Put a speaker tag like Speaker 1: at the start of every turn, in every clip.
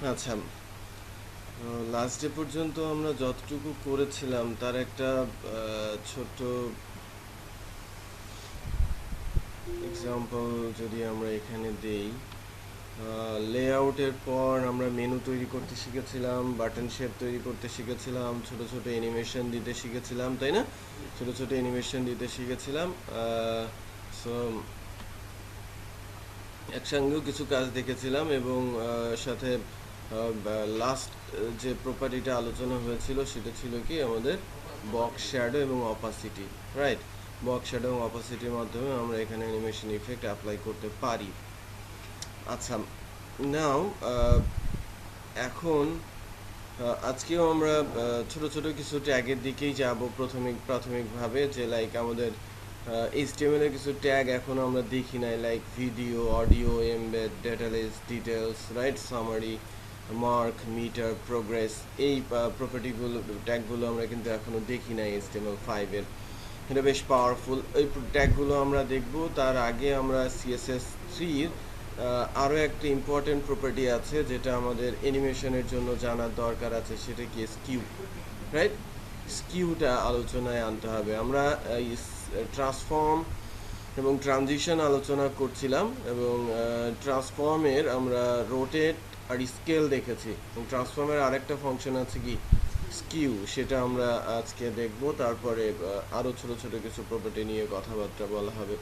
Speaker 1: আচ্ছা, last day পর্যন্ত আমরা যতটুকু করেছিলাম তার একটা ছোট্ট এক্সাম্পল যদি আমরা এখানে দেই। লেআউটের পর আমরা মেনু তৈরি করতে শিখেছিলাম, বাটন শেপ তৈরি করতে শিখেছিলাম, ছোট ছোট অ্যানিমেশন দিতে শিখেছিলাম, তাই না? ছোট ছোট অ্যানিমেশন দিতে শিখেছিলাম। সো একসঙ্গেও কিছু কাজ দেখেছিলাম এবং সাথে লাস্ট যে প্রপার্টিটা আলোচনা হয়েছিল সেটা ছিল কি আমাদের বক্স শ্যাডো এবং অপাসিটি, রাইট? বক্স শ্যাডো এবং অপাসিটির মাধ্যমে আমরা এখানে অ্যানিমেশন ইফেক্ট অ্যাপ্লাই করতে পারি। আচ্ছা, নাও এখন আজকেও আমরা ছোট ছোট কিছু ট্যাগের দিকেই যাব প্রাথমিকভাবে, যে লাইক আমাদের এইচটিএমএল এর কিছু ট্যাগ এখন আমরা দেখি নাই, like video, audio, embed, datalist, details, right, summary, mark, meter, progress. এই প্রপার্টিগুলো, ট্যাগগুলো আমরা কিন্তু এখনো দেখি নাই HTML5 এর। এটা বেশ পাওয়ারফুল। এই ট্যাগগুলো আমরা দেখব। তার আগে আমরা CSS3-র আরও একটা ইম্পর্টেন্ট প্রপার্টি আছে যেটা আমাদের অ্যানিমেশনের জন্য জানার দরকার আছে, সেটা কি স্কিউ, রাইট? স্কিউটা আলোচনায় আনতে হবে। আমরা ট্রান্সফর্ম এবং ট্রানজিশন আলোচনা করছিলাম এবং ট্রান্সফর্মের আমরা রোটেট আর স্কেল দেখেছি, এবং ট্রান্সফর্মের আরেকটা ফাংশন আছে কি স্কিউ, সেটা আমরা আজকে দেখব। তারপরে আরও ছোট ছোট কিছু প্রপার্টি নিয়ে কথাবার্তা বলা হবে।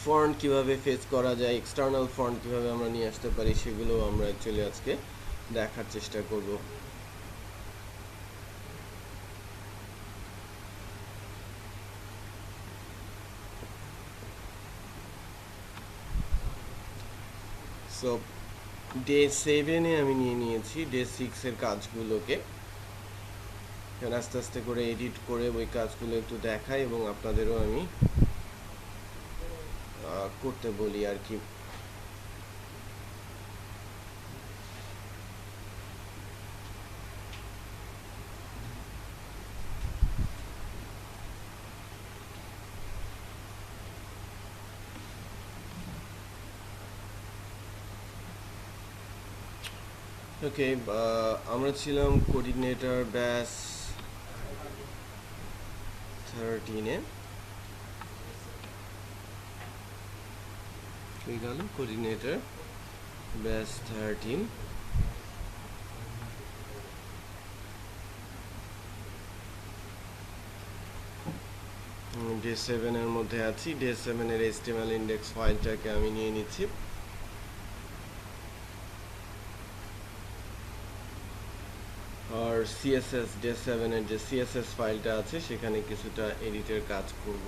Speaker 1: ফন্ট কিভাবে ফেস করা যায়, এক্সটার্নাল ফন্ট কিভাবে আমরা নিয়ে আসতে পারি, সেগুলো আমরা অ্যাকচুয়ালি আজকে দেখার চেষ্টা করব। সো ডে 7-এ আমি নিয়ে নিয়েছি ডে 6-এর কাজগুলোকে। আস্তে আস্তে করে এডিট করে ওই কাজগুলো একটু দেখাই এবং আপনাদেরও আমি করতে বলি আর কি। ওকে, আমরা ছিলাম কোঅর্ডিনেটর ব্যাস 13-এ। হয়ে গেল কোঅর্ডিনেটর ব্যাস 13। ডে 7-এর মধ্যে আছি। ডে 7-এর HTML ইন্ডেক্স ফাইলটাকে আমি নিয়ে নিচ্ছি। আর সিএসএস, ডে 7-এর যে সিএসএস ফাইলটা আছে সেখানে কিছুটা এডিটের কাজ করব।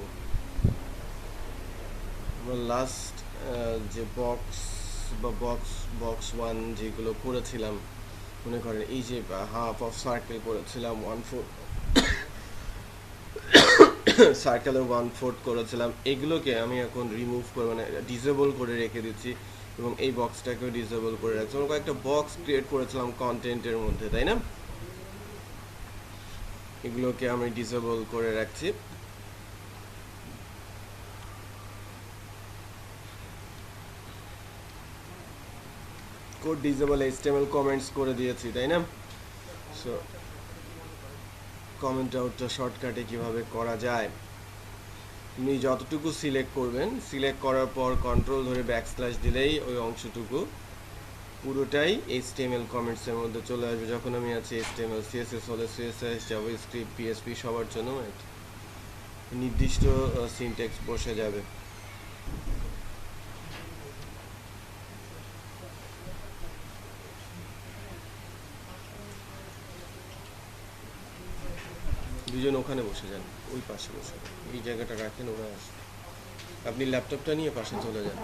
Speaker 1: আমরা লাস্ট যে বক্স বা বক্স 1 যেগুলো করেছিলাম, মনে করেন এই যে হাফ অফ সার্কেল করেছিলাম, 1/4 সার্কেলের 1/4 করেছিলাম, এগুলোকে আমি এখন রিমুভ করে মানে ডিসেবল করে রেখে দিচ্ছি এবং এই বক্সটাকেও ডিসেবল করে রাখছি। আমরা কয়েকটা বক্স ক্রিয়েট করেছিলাম কন্টেন্টের মধ্যে, তাই না? এগুলোকে আমি ডিসেবল করে রাখছি। কোড ডিসেবল HTML কমেন্টস করে দিয়েছি, তাই না? সো কমেন্ট আউটটা শর্টকাটে কিভাবে করা যায়, আপনি যতটুকু সিলেক্ট করবেন, সিলেক্ট করার পর কন্ট্রোল ধরে ব্যাকস্ল্যাশ দিলেই ওই অংশটুকু পুরোটাই HTML কমেন্টসের মধ্যে চলে আসবে। যখন আমি আছি HTML, CSS হলে CSS, জাভাস্ক্রিপ্ট, PHP সবার জন্য নির্দিষ্ট সিনট্যাক্স বসে যাবে। দুজন ওখানে বসে যান, ওই পাশে বসে, এই জায়গাটা রাখেন, ওরা আসবে। আপনি ল্যাপটপটা নিয়ে পাশে চলে যান।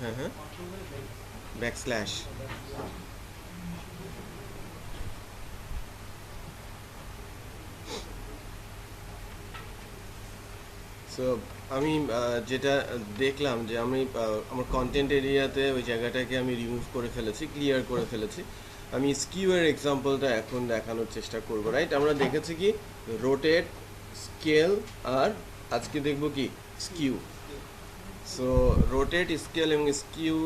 Speaker 1: হ্যাঁ হ্যাঁ, ব্যাকস্ল্যাশ। সো আমি যেটা দেখলাম যে আমি আমার কন্টেন্ট এরিয়াতে ওই জায়গাটাকে আমি রিমুভ করে ফেলেছি, ক্লিয়ার করে ফেলেছি। আমি স্কিউয়ের এক্সাম্পলটা এখন দেখানোর চেষ্টা করব, রাইট? আমরা দেখেছি কি রোটেট, স্কেল, আর আজকে দেখব কি স্কিউ। সো রোটেট, স্কেল এবং স্কিউ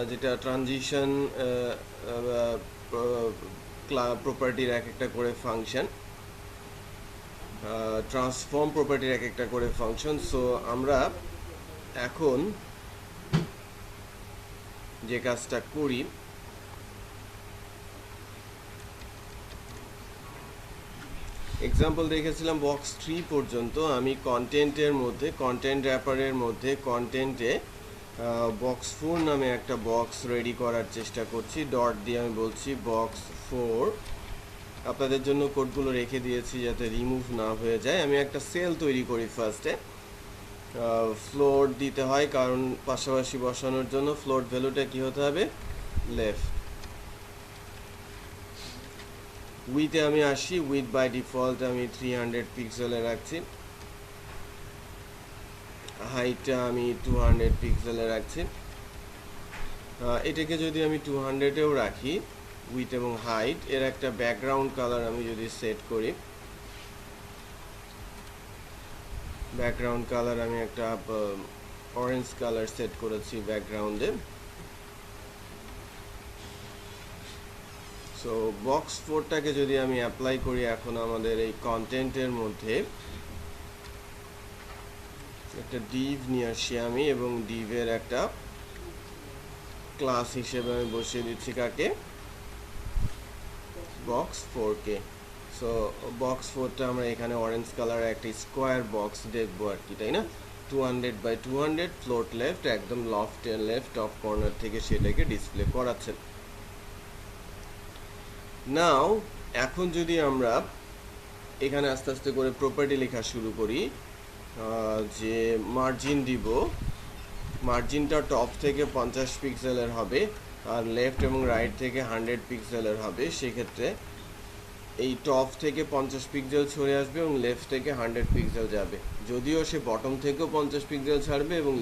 Speaker 1: যেটা ট্রানজিশন প্রপার্টির এক একটা করে ফাংশন, ট্রান্সফর্ম প্রপার্টির এক একটা করে ফাংশন। সো আমরা এখন যে কাজটা করি, এক্সাম্পল দেখেছিলাম বক্স 3 পর্যন্ত। আমি কন্টেন্টের মধ্যে, কন্টেন্ট র্যাপারের মধ্যে কন্টেন্টে বক্স 4 নামে একটা বক্স রেডি করার চেষ্টা করছি। ডট দিয়ে আমি বলছি বক্স 4। আপনাদের জন্য কোডগুলো রেখে দিয়েছি যাতে রিমুভ না হয়ে যায়। আমি একটা সেল তৈরি করি ফার্স্টে। ফ্লোট দিতে হয় কারণ পাশাপাশি বসানোর জন্য ফ্লোট ভ্যালুটা কি হতে হবে, লেফট। উইথে আমি আসি, উইথ বাই ডিফল্ট আমি 300 পিক্সেলে রাখছি, হাইটটা আমি 200 পিক্সেলে রাখছি। এটাকে যদি আমি 200-এও রাখি, উইথ এবং হাইট, এর একটা ব্যাকগ্রাউন্ড কালার আমি যদি সেট করি, ব্যাকগ্রাউন্ড কালার আমি একটা অরেঞ্জ কালার সেট করেছি ব্যাকগ্রাউন্ডে। সো বক্স 4টাকে যদি আমি অ্যাপ্লাই করি এখন আমাদের এই কন্টেন্টের মধ্যে, একটা ডিভ নিয়ে আসি আমি, এবং ডিভের একটা ক্লাস হিসেবে আমি বসিয়ে দিচ্ছি কাকে, বক্স 4কে। সো বক্স 4টা আমরা এখানে অরেঞ্জ কালারের একটা স্কোয়ার বক্স দেখবো আর কি, তাই না? 200 বাই 200, ফ্লোট লেফট, একদম লেফট টপ কর্নার থেকে সেটাকে ডিসপ্লে করাচ্ছেন। নাও এখন যদি আমরা এখানে আস্তে আস্তে করে প্রপার্টি লেখা শুরু করি, যে মার্জিন দিব, মার্জিনটা টপ থেকে 50 পিক্সেলের হবে আর লেফট এবং রাইট থেকে 100 পিক্সেলের হবে। সেক্ষেত্রে এই টপ থেকে 50 পিক্সেল সরে আসবে এবং লেফট থেকে 100 পিক্সেল যাবে, যদিও সে বটম থেকেও 50 পিক্সেল ছাড়বে এবং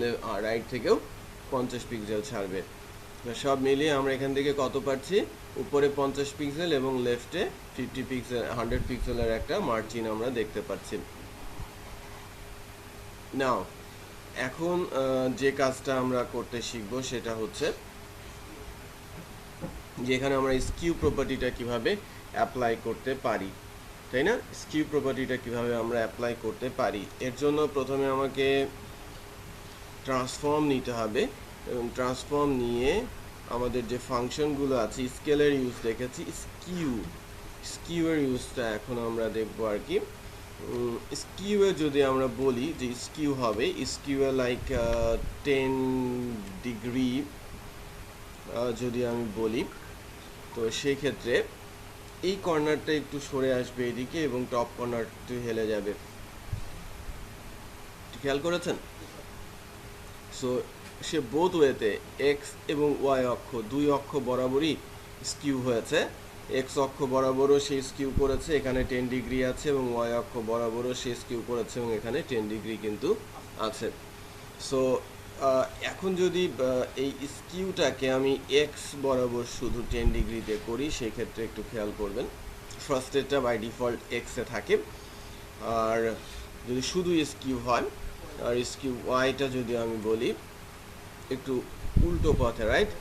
Speaker 1: রাইট থেকেও 50 পিক্সেল ছাড়বে। সব মিলিয়ে আমরা এখান থেকে কত পাচ্ছি, উপরে 50 পিক্সেল এবং লেফটে 50 পিক্সেল, 100 পিক্সেলের একটা মার্জিন আমরা দেখতে পাচ্ছি। নাও এখন যে কাজটা আমরা করতে শিখবো সেটা হচ্ছে যেখানে আমরা স্কিউ প্রপার্টিটা কিভাবে অ্যাপ্লাই করতে পারি, তাই না? স্কিউ প্রপার্টিটা কিভাবে আমরা অ্যাপ্লাই করতে পারি, এর জন্য প্রথমে আমাকে ট্রান্সফর্ম নিতে হবে, এবং ট্রান্সফর্ম নিয়ে আমাদের যে ফাংশনগুলো আছে, স্কেলের ইউজ দেখেছি, স্কিউয়ের ইউজটা এখন আমরা দেখবো আর কি। স্কিউয়ে যদি আমরা বলি যে স্কিউ হবে, স্কিউয়ে লাইক 10 ডিগ্রি যদি আমি বলি, তো সেই ক্ষেত্রে এই কর্নারটা একটু সরে আসবে এদিকে এবং টপ কর্নার একটু হেলে যাবে, খেয়াল করেছেন? সো সে বোথ ওয়েতে এক্স এবং ওয়াই অক্ষ, দুই অক্ষ বরাবরই স্কিউ হয়েছে। এক্স অক্ষ বরাবরও সে স্কিউ করেছে, এখানে 10 ডিগ্রি আছে, এবং ওয়াই অক্ষ বরাবরও সে স্কিউ করেছে এবং এখানে 10 ডিগ্রি কিন্তু আছে। সো এখন যদি এই স্কিউটাকে আমি এক্স বরাবর শুধু 10 ডিগ্রিতে করি, সেক্ষেত্রে একটু খেয়াল করবেন ফার্স্টেরটা বাই ডিফল্ট এক্সে থাকে, আর যদি শুধু স্কিউ হয়, আর স্কিউ ওয়াইটা যদি আমি বলি একটু উল্টো পথে, রাইট?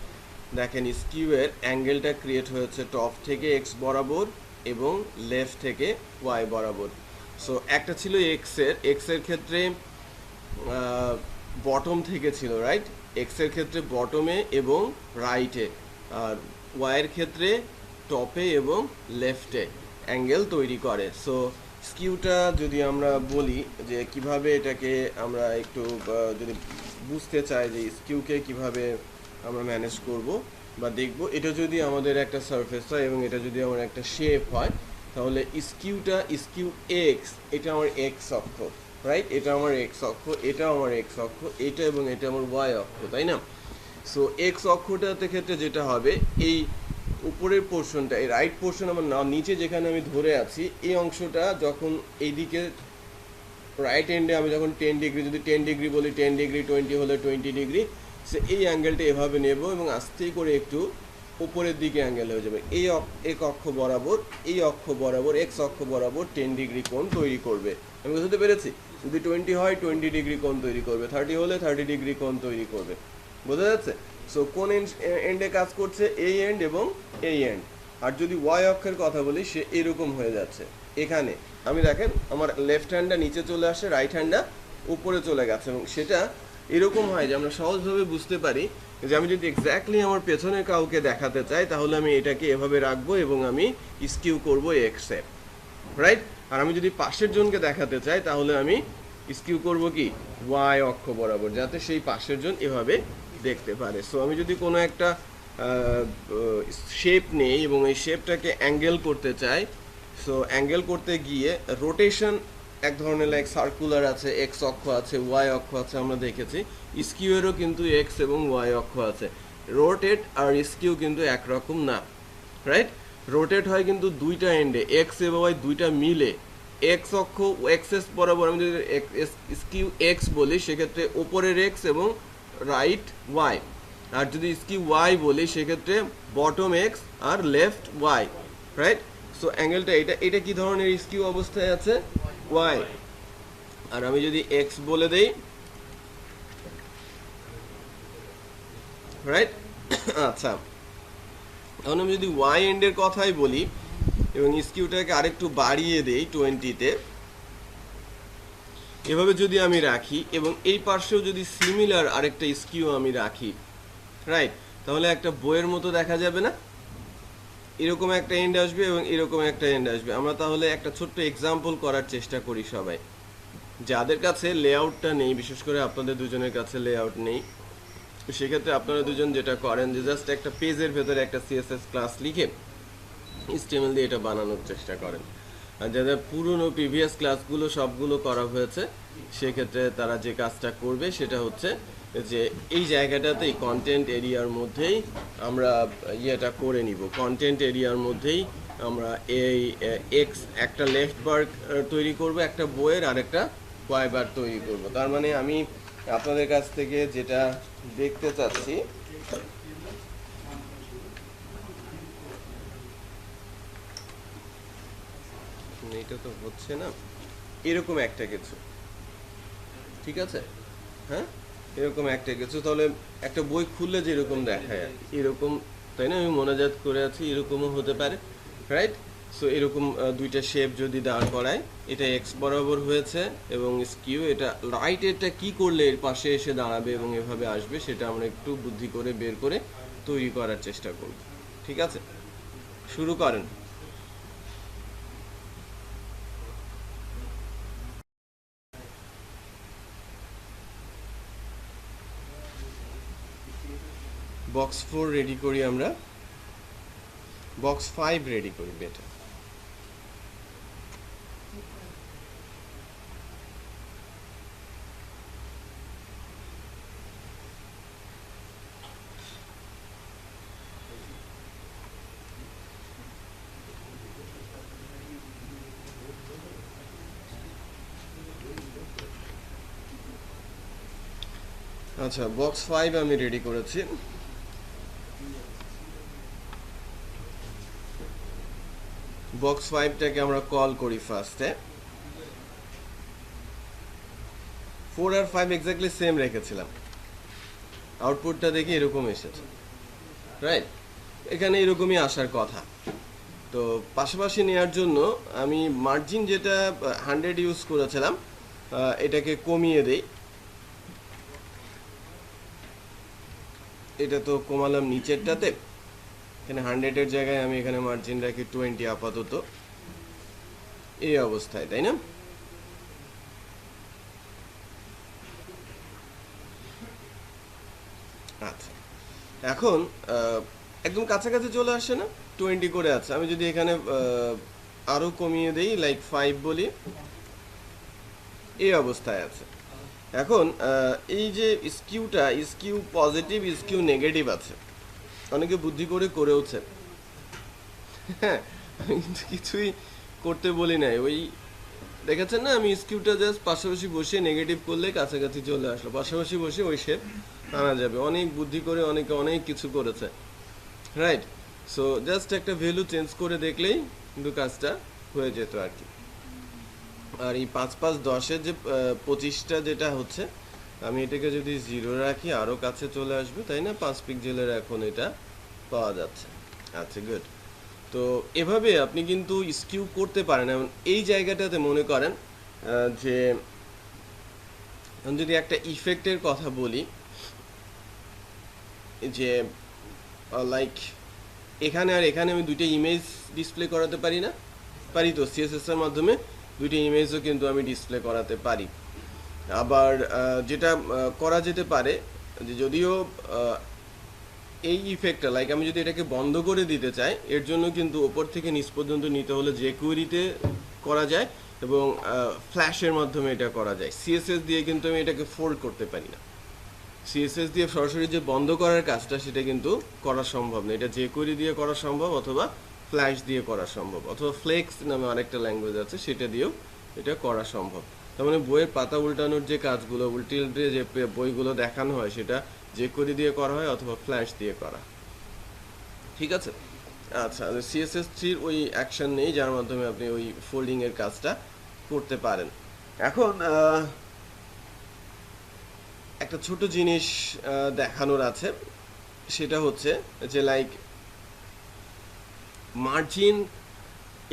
Speaker 1: দেখেন স্কিউয়ের অ্যাঙ্গেলটা ক্রিয়েট হয়েছে টপ থেকে এক্স বরাবর এবং লেফট থেকে ওয়াই বরাবর। সো একটা ছিল এক্সের ক্ষেত্রে বটম থেকে ছিল, রাইট? এক্সের ক্ষেত্রে বটমে এবং রাইটে, আর ওয়াইয়ের ক্ষেত্রে টপে এবং লেফটে অ্যাঙ্গেল তৈরি করে। সো স্কিউটা যদি আমরা বলি যে কিভাবে এটাকে আমরা একটু যদি বুঝতে চাই যে স্কিউকে কিভাবে আমরা ম্যানেজ করব বা দেখব, এটা যদি আমাদের একটা সারফেস হয় এবং এটা যদি আমার একটা শেপ হয়, তাহলে স্কিউ এক্স, এটা আমার এক্স অক্ষ, রাইট? এটা আমার এক্স অক্ষ, এটা আমার এক্স অক্ষ, এটা এবং এটা আমার ওয়াই অক্ষ, তাই না? সো এক্স অক্ষটাতে ক্ষেত্রে যেটা হবে, এই উপরের পোর্শনটা, এই রাইট পোর্শন আমার নিচে যেখানে আমি ধরে আছি, এই অংশটা যখন এইদিকে রাইট এন্ডে আমি যখন 10 ডিগ্রি, যদি 10 ডিগ্রি বলি 10 ডিগ্রি, 20 হলে 20 ডিগ্রি, সে এই অ্যাঙ্গেলটা এভাবে নেব এবং আস্তে করে একটু উপরের দিকে অ্যাঙ্গেল হয়ে যাবে। এক অক্ষ বরাবর, এই অক্ষ বরাবর, এক্স অক্ষ বরাবর 10 ডিগ্রি কোণ তৈরি করবে। আমি বুঝতে পেরেছি? যদি 20 হয় 20 ডিগ্রি কোণ তৈরি করবে, 30 হলে 30 ডিগ্রি কোণ তৈরি করবে। বোঝা যাচ্ছে? সো কোন এন্ডে কাজ করছে? এই এন্ড এবং এই এন্ড। আর যদি ওয়াই অক্ষের কথা বলি, সে এরকম হয়ে যাচ্ছে। এখানে আমি দেখেন আমার লেফট হ্যান্ডটা নিচে চলে আসে, রাইট হ্যান্ডটা উপরে চলে গেছে, এবং সেটা এরকম হয় যে আমরা সহজভাবে বুঝতে পারি যে আমি যদি এক্স্যাক্টলি আমার পেছনে কাউকে দেখাতে চাই, তাহলে আমি এটাকে এভাবে রাখবো এবং আমি স্কিউ করবো এক্সে, রাইট? আর আমি যদি পাশের জনকে দেখাতে চাই, তাহলে আমি স্কিউ করব কি ওয়াই অক্ষ বরাবর, যাতে সেই পাশের জন এভাবে দেখতে পারে। সো আমি যদি কোনো একটা শেপ নেই এবং এই শেপটাকে অ্যাঙ্গেল করতে চাই, সো অ্যাঙ্গেল করতে গিয়ে রোটেশন এক ধরনের লাইক সার্কুলার আছে, এক্স অক্ষ আছে, ওয়াই অক্ষ আছে, আমরা দেখেছি। স্কিউয়েরও কিন্তু এক্স এবং ওয়াই অক্ষ আছে। রোটেট আর স্কিউ কিন্তু একরকম না, রাইট? রোটেট হয় কিন্তু দুইটা এন্ডে, এক্স এবং ওয়াই দুইটা মিলে। এক্স অক্ষ এক্সেস বরাবর আমি যদি স্কিউ এক্স বলি, সেক্ষেত্রে ওপরের এক্স এবং রাইট ওয়াই। আর যদি স্কিউ ওয়াই বলি, সেক্ষেত্রে বটম এক্স আর লেফট ওয়াই, রাইট? সো অ্যাঙ্গেলটা এটা কি ধরনের স্কিউ অবস্থায় আছে? ওয়াই। আর আমি যদি এক্স বলে দেই, রাইট? আচ্ছা, এখন আমি যদি ওয়াই এন্ডের কথাই বলি এবং স্কিউটাকে আরেকটু বাড়িয়ে দেই 20-তে, এভাবে যদি আমি রাখি এবং এই পাশেও যদি সিমিলার আরেকটা স্কিউ আমি রাখি, রাইট, তাহলে একটা বইয়ের মতো দেখা যাবে না? এরকম একটা এন্ড আসবে এবং এরকম একটা এন্ড আসবে। আমরা তাহলে একটা ছোট্ট এক্সাম্পল করার চেষ্টা করি সবাই। যাদের কাছে লেআউটটা নেই, বিশেষ করে আপনাদের দুজনের কাছে লেআউট নেই, সেক্ষেত্রে আপনারা দুজন যেটা করেন যে জাস্ট একটা পেজের ভেতরে একটা সিএসএস ক্লাস লিখে HTML দিয়ে এটা বানানোর চেষ্টা করেন। আর যাদের পুরনো প্রিভিয়াস ক্লাসগুলো সবগুলো করা হয়েছে, সেক্ষেত্রে তারা যে কাজটা করবে সেটা হচ্ছে যে এই জায়গাটাতেই কন্টেন্ট এরিয়ার মধ্যেই আমরা ইয়েটা করে নিব। কন্টেন্ট এরিয়ার মধ্যেই আমরা এই এক্স একটা লেফট বার তৈরি করব একটা বইয়ের, আর একটা ওয়াই বার তৈরি করব। তার মানে আমি আপনাদের কাছ থেকে যেটা দেখতে চাচ্ছি, এটা তো হচ্ছে না, এরকম একটা কিছু, ঠিক আছে? হ্যাঁ, এরকম একটা কিছু। তাহলে একটা বই খুললে যেরকম দেখায় আর কি, এরকম, তাই না? আমি মনোজাত করে আছি, এরকমও হতে পারে, রাইট? সো এরকম দুইটা শেপ যদি দাঁড় করায়, এটা এক্স বরাবর হয়েছে এবং স্কিউ, এটা রাইট এরটা কি করলে এর পাশে এসে দাঁড়াবে এবং এভাবে আসবে, সেটা আমরা একটু বুদ্ধি করে বের করে তৈরি করার চেষ্টা করব। ঠিক আছে, শুরু করেন। বক্স 4 রেডি করি আমরা, বক্স 5 রেডি করি বেটার। আচ্ছা, বক্স 5 আমি রেডি করেছি। বক্স 5টাকে আমরা কল করি ফার্স্টে। 4 আর 5 এক্স্যাক্টলি সেম রেখেছিলাম, আউটপুটটা দেখি এরকম এসেছে, রাইট? এখানে এরকমই আসার কথা। তো পাশাপাশি নেওয়ার জন্য আমি মার্জিন যেটা 100 ইউজ করেছিলাম, এটাকে কমিয়ে দেই। এটা তো কমালাম নিচেরটাতে, এখানে 100-এর জায়গায় আমি এখানে মার্জিন রাখি 20 আপাতত, এই অবস্থায়, তাই না? আচ্ছা, এখন একদম কাছাকাছি চলে আসে না? 20 করে আছে। আমি যদি এখানে আরও কমিয়ে দেই, লাইক 5 বলি, এই অবস্থায় আছে। এখন এই যে স্কিউটা, স্কিউ পজিটিভ, স্কিউ নেগেটিভ আছে, অনেকে বুদ্ধি করে করেওছে। হ্যাঁ, আমি কিন্তু কিছুই করতে বলি নাই। ওই দেখেছেন না, আমি স্কিউটা জাস্ট পাশাপাশি বসে নেগেটিভ করলে কাছাকাছি চলে আসলো, পাশাপাশি বসে ওই শেপ আনা যাবে। অনেক বুদ্ধি করে অনেকে অনেক কিছু করেছে। রাইট। সো জাস্ট একটা ভ্যালু চেঞ্জ করে দেখলেই কিন্তু কাজটা হয়ে যেত আর কি। আর এই 5 5 10-এর যে 25টা যেটা হচ্ছে, আমি এটাকে যদি 0 রাখি আরও কাছে চলে আসবে, তাই না? 5 পিক্সেলের এখন এটা পাওয়া যাচ্ছে। আচ্ছা, গুড। তো এভাবে আপনি কিন্তু স্কিউ করতে পারেন। এবং এই জায়গাটাতে মনে করেন যে যদি একটা ইফেক্টের কথা বলি, যে লাইক এখানে আর এখানে আমি দুইটা ইমেজ ডিসপ্লে করাতে পারি না? পারি তো, সিএসএস এর মাধ্যমে দুইটা ইমেজও কিন্তু আমি ডিসপ্লে করাতে পারি। আবার যেটা করা যেতে পারে, যে যদিও এই ইফেক্টটা লাইক আমি যদি এটাকে বন্ধ করে দিতে চাই, এর জন্য কিন্তু ওপর থেকে নিচ পর্যন্ত নিতে হলে jQuery-তে করা যায় এবং ফ্ল্যাশের মাধ্যমে এটা করা যায়। সিএসএস দিয়ে কিন্তু আমি এটাকে ফোল্ড করতে পারি না। সিএসএস দিয়ে সরাসরি যে বন্ধ করার কাজটা সেটা কিন্তু করা সম্ভব না। এটা jQuery দিয়ে করা সম্ভব, অথবা ফ্ল্যাশ দিয়ে করা সম্ভব, অথবা ফ্লেক্স নামে আরেকটা ল্যাঙ্গুয়েজ আছে সেটা দিয়েও এটা করা সম্ভব। তার মানে বইয়ের পাতা উল্টানোর যে কাজগুলো, উল্টে উল্টে যে বইগুলো দেখানো হয় সেটা jQuery দিয়ে করা হয় অথবা ফ্ল্যাশ দিয়ে করা। ঠিক আছে? আচ্ছা, CSS3-র ওই অ্যাকশন নেই যার মাধ্যমে আপনি ওই ফোল্ডিংয়ের কাজটা করতে পারেন। এখন একটা ছোট জিনিস দেখানোর আছে, সেটা হচ্ছে যে লাইক মার্জিন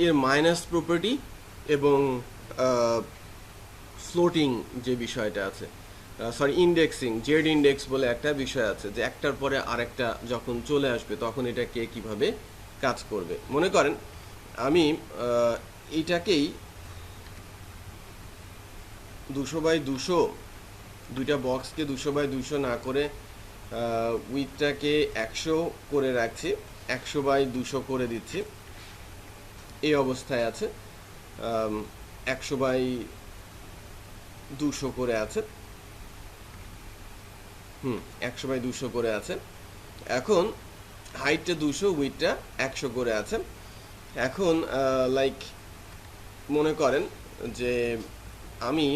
Speaker 1: এর মাইনাস প্রপার্টি এবং ফ্লোটিং যে বিষয়টা আছে, সরি ইন্ডেক্সিং, জেড ইন্ডেক্স বলে একটা বিষয় আছে, যে একটার পরে আরেকটা যখন চলে আসবে তখন এটা কে কীভাবে কাজ করবে। মনে করেন আমি এইটাকেই 200x200, দুইটা বক্সকে 200x200 না করে উইথটাকে 100 করে রাখছি, 100x200 করে দিচ্ছি, এই অবস্থায় আছে। 100x200 করে আছে, 100x200 করে আছে। এখন হাইটটা 200, উইথটা 100 করে আছে। এখন লাইক মনে করেন যে আমি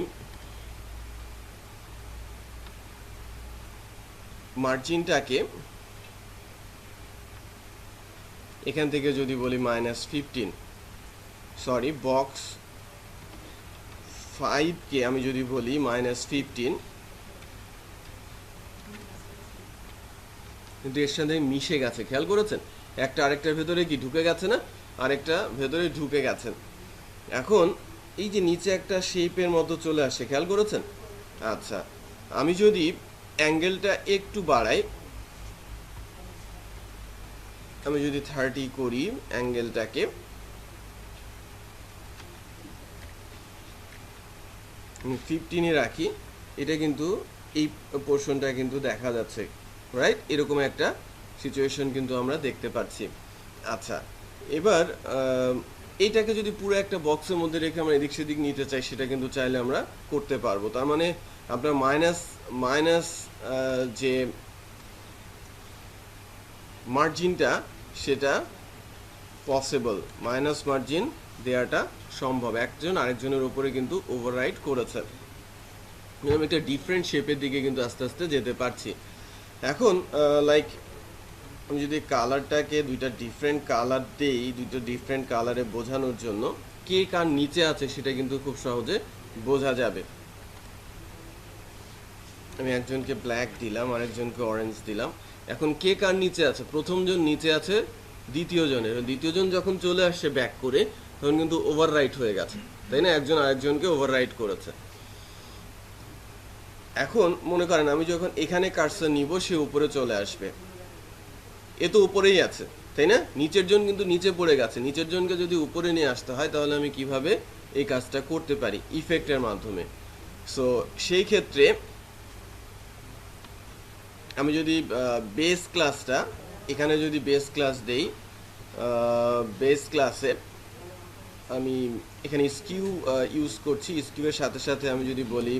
Speaker 1: মার্জিনটাকে এখান থেকে যদি বলি -15, সরি বক্স 5কে আমি যদি বলি -15, কিন্তু এর সাথে মিশে গেছে, খেয়াল করেছেন? একটা আরেকটার ভেতরে কি ঢুকে গেছে না? আরেকটা ভেতরে ঢুকে গেছেন। এখন এই যে নিচে একটা শেপের মতো চলে আসছে, খেয়াল করেছেন? আচ্ছা, আমি যদি অ্যাঙ্গেলটা একটু বাড়াই, আমি যদি 30 করি, অ্যাঙ্গেলটাকে আমি 15-এ রাখি, এটা কিন্তু এই পোর্শনটা কিন্তু দেখা যাচ্ছে, রাইট? এরকম একটা সিচুয়েশন কিন্তু আমরা দেখতে পাচ্ছি। আচ্ছা, এবার এইটাকে যদি পুরো একটা বক্সের মধ্যে রেখে আমরা এদিক সেদিক নিতে চাই, সেটা কিন্তু চাইলে আমরা করতে পারবো। তার মানে আপনার মাইনাস যে মার্জিনটা সেটা পসিবল, মাইনাস মার্জিন দেওয়াটা সম্ভব। একজন আরেকজনের উপরে কিন্তু ওভাররাইড করেছে। আমি একটা ডিফারেন্ট শেপের দিকে কিন্তু আস্তে আস্তে যেতে পারছি। এখন লাইক আমি যদি কালারটাকে দুইটা ডিফারেন্ট কালার দেই, দুইটা ডিফারেন্ট কালারে বোঝানোর জন্য, কে কার নিচে আছে সেটা কিন্তু খুব সহজে বোঝা যাবে। আমি একজনকে ব্ল্যাক দিলাম, আরেকজনকে অরেঞ্জ দিলাম। এখন কে কার নিচে আছে? প্রথমজন নিচে আছে দ্বিতীয়জনের। দ্বিতীয়জন যখন চলে আসছে ব্যাক করে, তখন কিন্তু ওভাররাইট হয়ে গেছে, তাই না? একজন আরেকজনকে ওভাররাইট করেছে। এখন মনে করেন আমি যখন এখানে কার্সর নিব, সে উপরে চলে আসবে। এ তো উপরেই আছে, তাই না? নিচের জন কিন্তু নিচে পড়ে গেছে। নিচের জনকে যদি উপরে নিয়ে আসতে হয়, তাহলে আমি কিভাবে এই কাজটা করতে পারি? ইফেক্টের মাধ্যমে। সো সেই ক্ষেত্রে আমি যদি বেস ক্লাসটা এখানে যদি বেস ক্লাস দেই, বেস ক্লাসে আমি এখানে স্কিউ ইউজ করছি। স্কিউয়ের সাথে সাথে আমি যদি বলি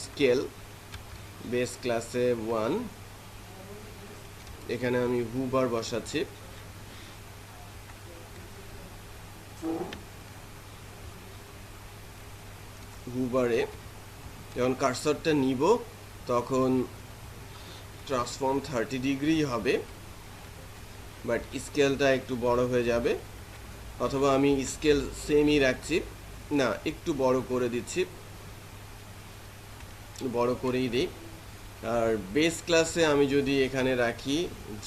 Speaker 1: স্কেল, বেস ক্লাসে 1, এখানে আমি হুবার বসাচ্ছি। হুবারে যখন কার্সরটা নিব, তখন ট্রান্সফর্ম 30 ডিগ্রি হবে, বাট স্কেলটা একটু বড় হয়ে যাবে, অথবা আমি স্কেল সেমই রাখছি, না একটু বড় করে দিচ্ছি, বড় করেই দিই। আর বেস ক্লাসে আমি যদি এখানে রাখি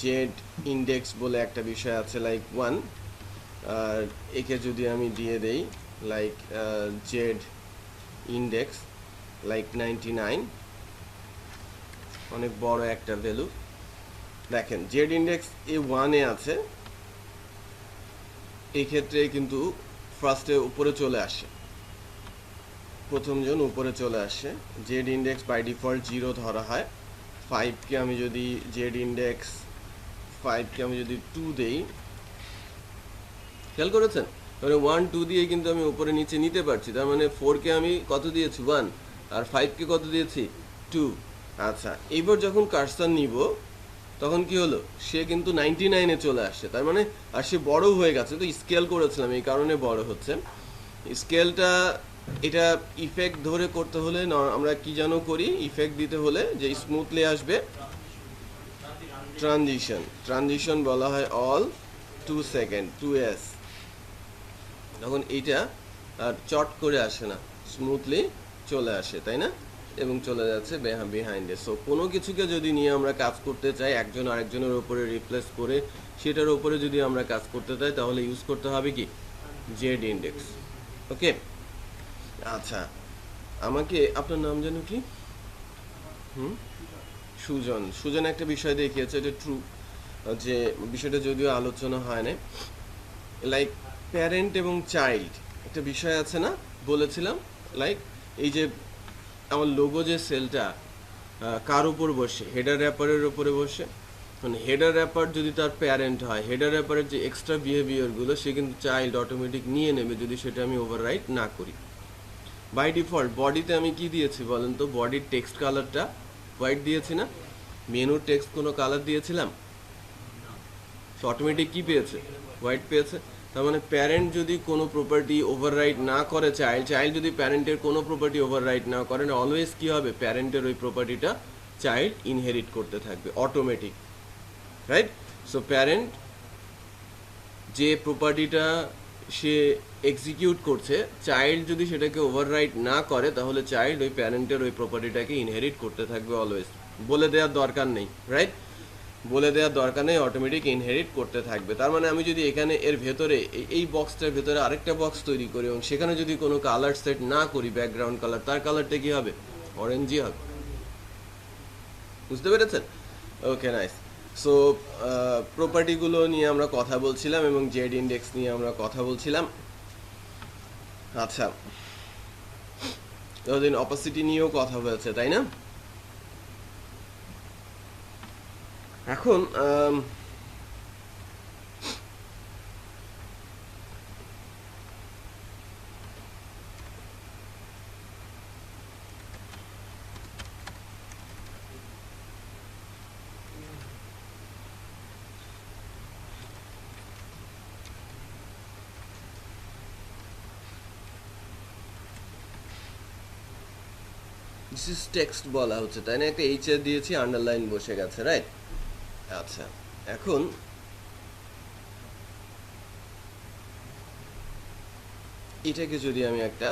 Speaker 1: জেড ইন্ডেক্স বলে একটা বিষয় আছে লাইক 1, আর একে যদি আমি দিয়ে দেই লাইক জেড ইন্ডেক্স লাইক 99, অনেক বড় একটা ভ্যালু। দেখেন জেড ইন্ডেক্স এ 1-এ আছে, এই ক্ষেত্রে কিন্তু ফার্স্টে উপরে চলে আসে, প্রথম জন উপরে চলে আসে। জেড ইন্ডেক্স বাই ডিফল্ট 0 ধরা হয়। 5কে আমি যদি জেড ইন্ডেক্স 5কে আমি যদি 2 দেই, খেয়াল করেছেন, তাহলে 1 2 দিয়ে কিন্তু আমি উপরে নিচে নিতে পারছি। তার মানে 4কে আমি কত দিয়েছি 1, আর 5কে কত দিয়েছি 2। আচ্ছা, এইবার যখন কার্সার নিব তখন কি হলো, সে কিন্তু 99-এ চলে আসছে, তার মানে আর সে বড় হয়ে গেছে। তো স্কেল করেছিলাম এই কারণে বড় হচ্ছে। স্কেলটা এটা ইফেক্ট ধরে করতে হলে আমরা কি যেন করি, ইফেক্ট দিতে হলে যে স্মুথলি আসবে, ট্রানজিশন বলা হয় অল 2 সেকেন্ড 2s, তখন এইটা আর চট করে আসে না, স্মুথলি চলে আসে, তাই না, এবং চলে যাচ্ছে বিহাইন্ডে। সো কোনো কিছুকে যদি নিয়ে আমরা কাজ করতে চাই, একজন আরেকজনের উপরে রিপ্লেস করে সেটার উপরে যদি আমরা কাজ করতে চাই, তাহলে ইউজ করতে হবে কি জেড ইন্ডেক্স। ওকে, আচ্ছা, আমাকে আপনার নাম যেন কি? সুজন একটা বিষয় দেখিয়েছে, এটা ট্রু, যে বিষয়টা যদিও আলোচনা হয় না, লাইক প্যারেন্ট এবং চাইল্ড একটা বিষয় আছে না, বলেছিলাম লাইক এই যে আমার লোগো যে সেলটা কার উপর বসে, হেডার র্যাপারের উপরে বসে, মানে হেডার র্যাপার যদি তার প্যারেন্ট হয়, হেডার র্যাপারের যে এক্সট্রা বিহেভিয়ারগুলো সে কিন্তু চাইল্ড অটোমেটিক নিয়ে নেবে যদি সেটা আমি ওভাররাইট না করি। বাই ডিফল্ট বডিতে আমি কি দিয়েছি বলেন তো, বডির টেক্সট কালারটা হোয়াইট দিয়েছি না, মেনুর টেক্সট কোনো কালার দিয়েছিলাম, সো অটোমেটিক কি পেয়েছে, হোয়াইট পেয়েছে। তার মানে প্যারেন্ট যদি কোনো প্রপার্টি ওভাররাইট না করে চাইল্ড যদি প্যারেন্টের কোনো প্রপার্টি ওভাররাইট না করেন, অলওয়েজ কি হবে, প্যারেন্টের ওই প্রপার্টিটা চাইল্ড ইনহেরিট করতে থাকবে অটোমেটিক, রাইট। সো প্যারেন্ট যে প্রপার্টিটা সে এক্সিকিউট করছে, চাইল্ড যদি সেটাকে ওভাররাইট না করে, তাহলে চাইল্ড ওই প্যারেন্টের ওই প্রপার্টিটাকে ইনহেরিট করতে থাকবে অলওয়েজ, বলে দেওয়ার দরকার নেই, রাইট, বলে দেওয়ার দরকার নেই, অটোমেটিক ইনহেরিট করতে থাকবে। তার মানে আমি যদি এখানে এর ভেতরে এই বক্সটার ভেতরে আরেকটা বক্স তৈরি করি এবং সেখানে যদি কোনো কালার সেট না করি, ব্যাকগ্রাউন্ড কালার, তার কালারটা কি হবে, অরেঞ্জই হবে, বুঝতে পেরেছেন? ওকে, নাইস। সো প্রপার্টিগুলো নিয়ে আমরা কথা বলছিলাম এবং জেড ইন্ডেক্স নিয়ে আমরা কথা বলছিলাম। আচ্ছা, ওদিন অপাসিটি নিয়েও কথা হয়েছে, তাই না? এখন দিস ইজ টেক্সট বলা হচ্ছে, তাই না, একটা এইচ দিয়েছি, আন্ডারলাইন বসে গেছে, রাইট। আচ্ছা, এখন এটাকে যদি আমি একটা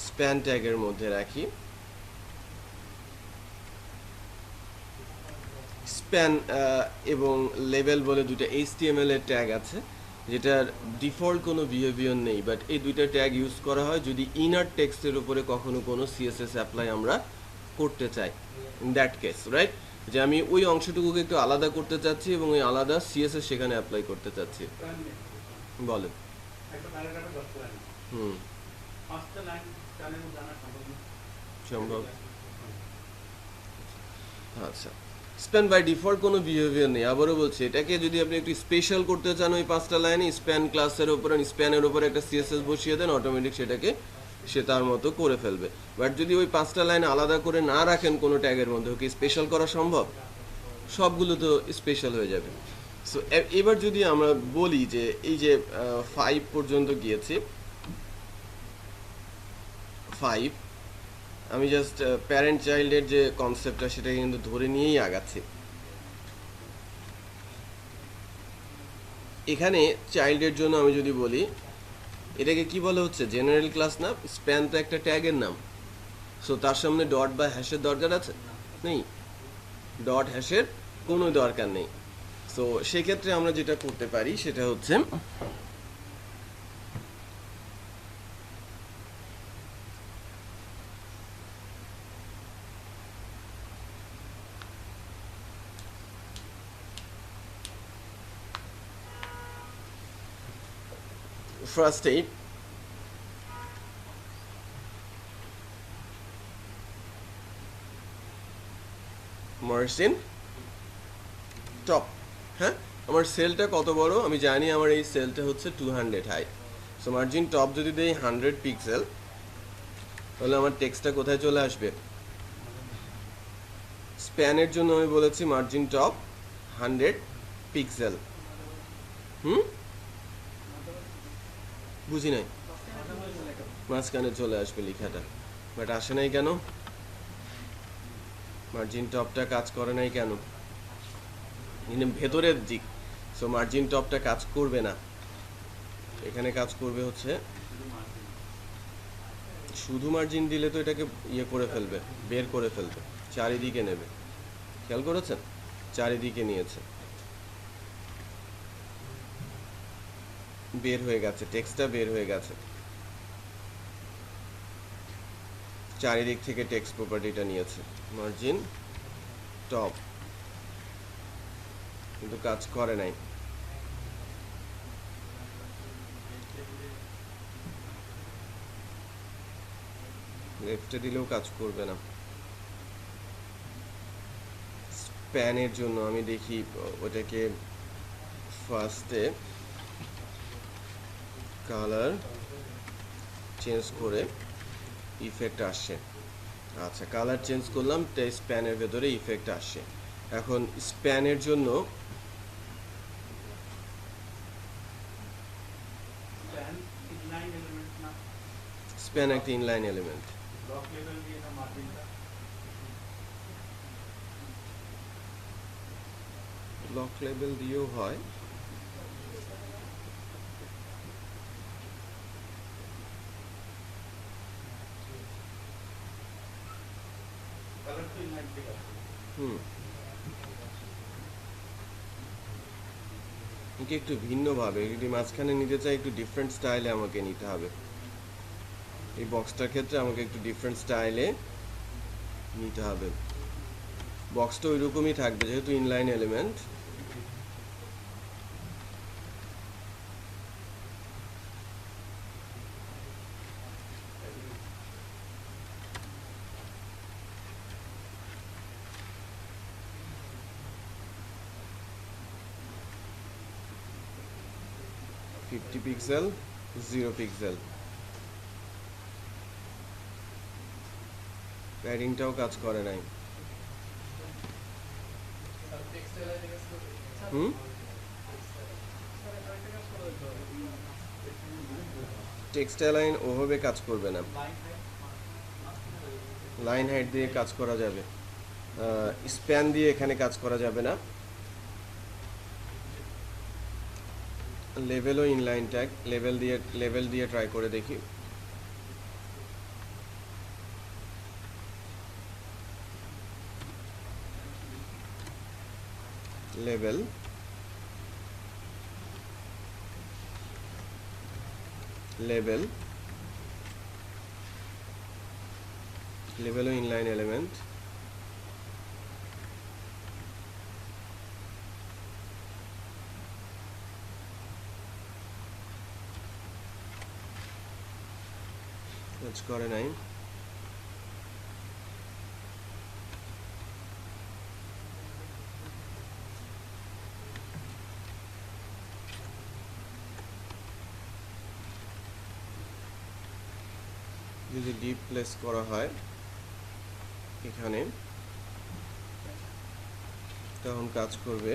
Speaker 1: স্প্যান ট্যাগের মধ্যে রাখি, স্প্যান এবং লেভেল বলে দুটো HTML এর ট্যাগ আছে, যেটার ডিফল্ট কোনো বিহেভিয়ার নেই, বাট এই দুইটা ট্যাগ ইউজ করা হয় যদি ইনার টেক্সটের উপরে কখনো কোনো CSS অ্যাপ্লাই আমরা করতে চাই, ইন দ্যাট কেস, রাইট, যে আমি ওই অংশটুকুকে একটু আলাদা করতে চাচ্ছি এবং ওই আলাদা CSS সেখানে অ্যাপ্লাই করতে চাচ্ছি। বলেন। সম্ভব। আচ্ছা, স্প্যান বাই ডিফল্ট কোনো বিহেভিয়ার নেই, আবারও বলছি, এটাকে যদি আপনি একটু স্পেশাল করতে চান ওই 5টা লাইনে, স্প্যান ক্লাসের উপরে স্প্যানের উপরে একটা CSS বসিয়ে দেন, অটোমেটিক সেটাকে সে তার মতো করে ফেলবে। বাট যদি ওই 5টা লাইন আলাদা করে না রাখেন কোনো ট্যাগের মধ্যে, কি স্পেশাল করা সম্ভব? সবগুলো তো স্পেশাল হয়ে যাবে। সো এবার যদি আমরা বলি যে এই যে 5 পর্যন্ত গিয়েছি, 5 আমি জাস্ট প্যারেন্ট চাইল্ডের যে কনসেপ্টটা সেটা কিন্তু ধরে নিয়েই আগাচ্ছি। এখানে চাইল্ডের জন্য আমি যদি বলি, এটাকে কি বলা হচ্ছে, জেনারেল ক্লাস না? স্প্যান তো একটা ট্যাগের নাম। সো তার সামনে ডট বা হ্যাশের দরকার আছে? নেই, ডট হ্যাশের কোনো দরকার নেই। সো সেক্ষেত্রে আমরা যেটা করতে পারি সেটা হচ্ছে ফার্স্টেই মার্জিন টপ। হ্যাঁ, আমার সেলটা কত বড় আমি জানি, আমার এই সেলটা হচ্ছে 200 হাইট। সো মার্জিন টপ যদি দেই 100 পিক্সেল, তাহলে আমার টেক্সটটা কোথায় চলে আসবে? স্প্যানের জন্য আমি বলেছি মার্জিন টপ 100 পিক্সেল। বুঝি নাই। মাঝখানে চলে আসবে লেখাটা, বাট আসে নাই কেন? মার্জিন টপটা কাজ করে নাই কেন? ভেতরের দিক। সো মার্জিন টপটা কাজ করবে না, এখানে কাজ করবে হচ্ছে শুধু মার্জিন দিলে তো এটাকে ইয়ে করে ফেলবে, বের করে ফেলবে, চারিদিকে নেবে। খেয়াল করেছেন? চারিদিকে নিয়েছে, বের হয়ে গেছে, টেক্সটটা বের হয়ে গেছে, চারিদিক থেকে টেক্সট প্রপার্টিটা নিয়েছে। মার্জিন টপ কিন্তু কাজ করে নাই। লেফটে দিলেও কাজ করবে না। স্প্যানের জন্য আমি দেখি ওটাকে ফার্স্টে কালার চেঞ্জ করে ইফেক্ট আসছে। আচ্ছা, কালার চেঞ্জ করলাম, তাই স্প্যানের ভেতরে ইফেক্ট আসছে। এখন স্প্যানের জন্য স্প্যান একটা ইনলাইন এলিমেন্ট। ব্লক লেভেল দিয়েও হয়। একটু ভিন্নভাবে যদি মাঝখানে নিতে চাই, একটু ডিফারেন্ট স্টাইলে আমাকে নিতে হবে। এই বক্সটার ক্ষেত্রে আমাকে একটু ডিফারেন্ট স্টাইলে নিতে হবে। বক্সটা ওই রকমই থাকবে যেহেতু ইনলাইন এলিমেন্ট। পিক্সেল 0 পিক্সেল, প্যাডিংটাও কাজ করে নাই। টেক্সট লাইন ওভাবে কাজ করবে না, লাইন হাইট দিয়ে কাজ করা যাবে, স্প্যান দিয়ে এখানে কাজ করা যাবে না। লেভেলও ইনলাইন ট্যাগ, লেভেল দিয়ে ট্রাই করে দেখি। লেভেল লেভেলও ইনলাইন এলিমেন্ট। কাজ করে নাই। যদি ডিপ প্লেস করা হয় এখানে, তখন কাজ করবে।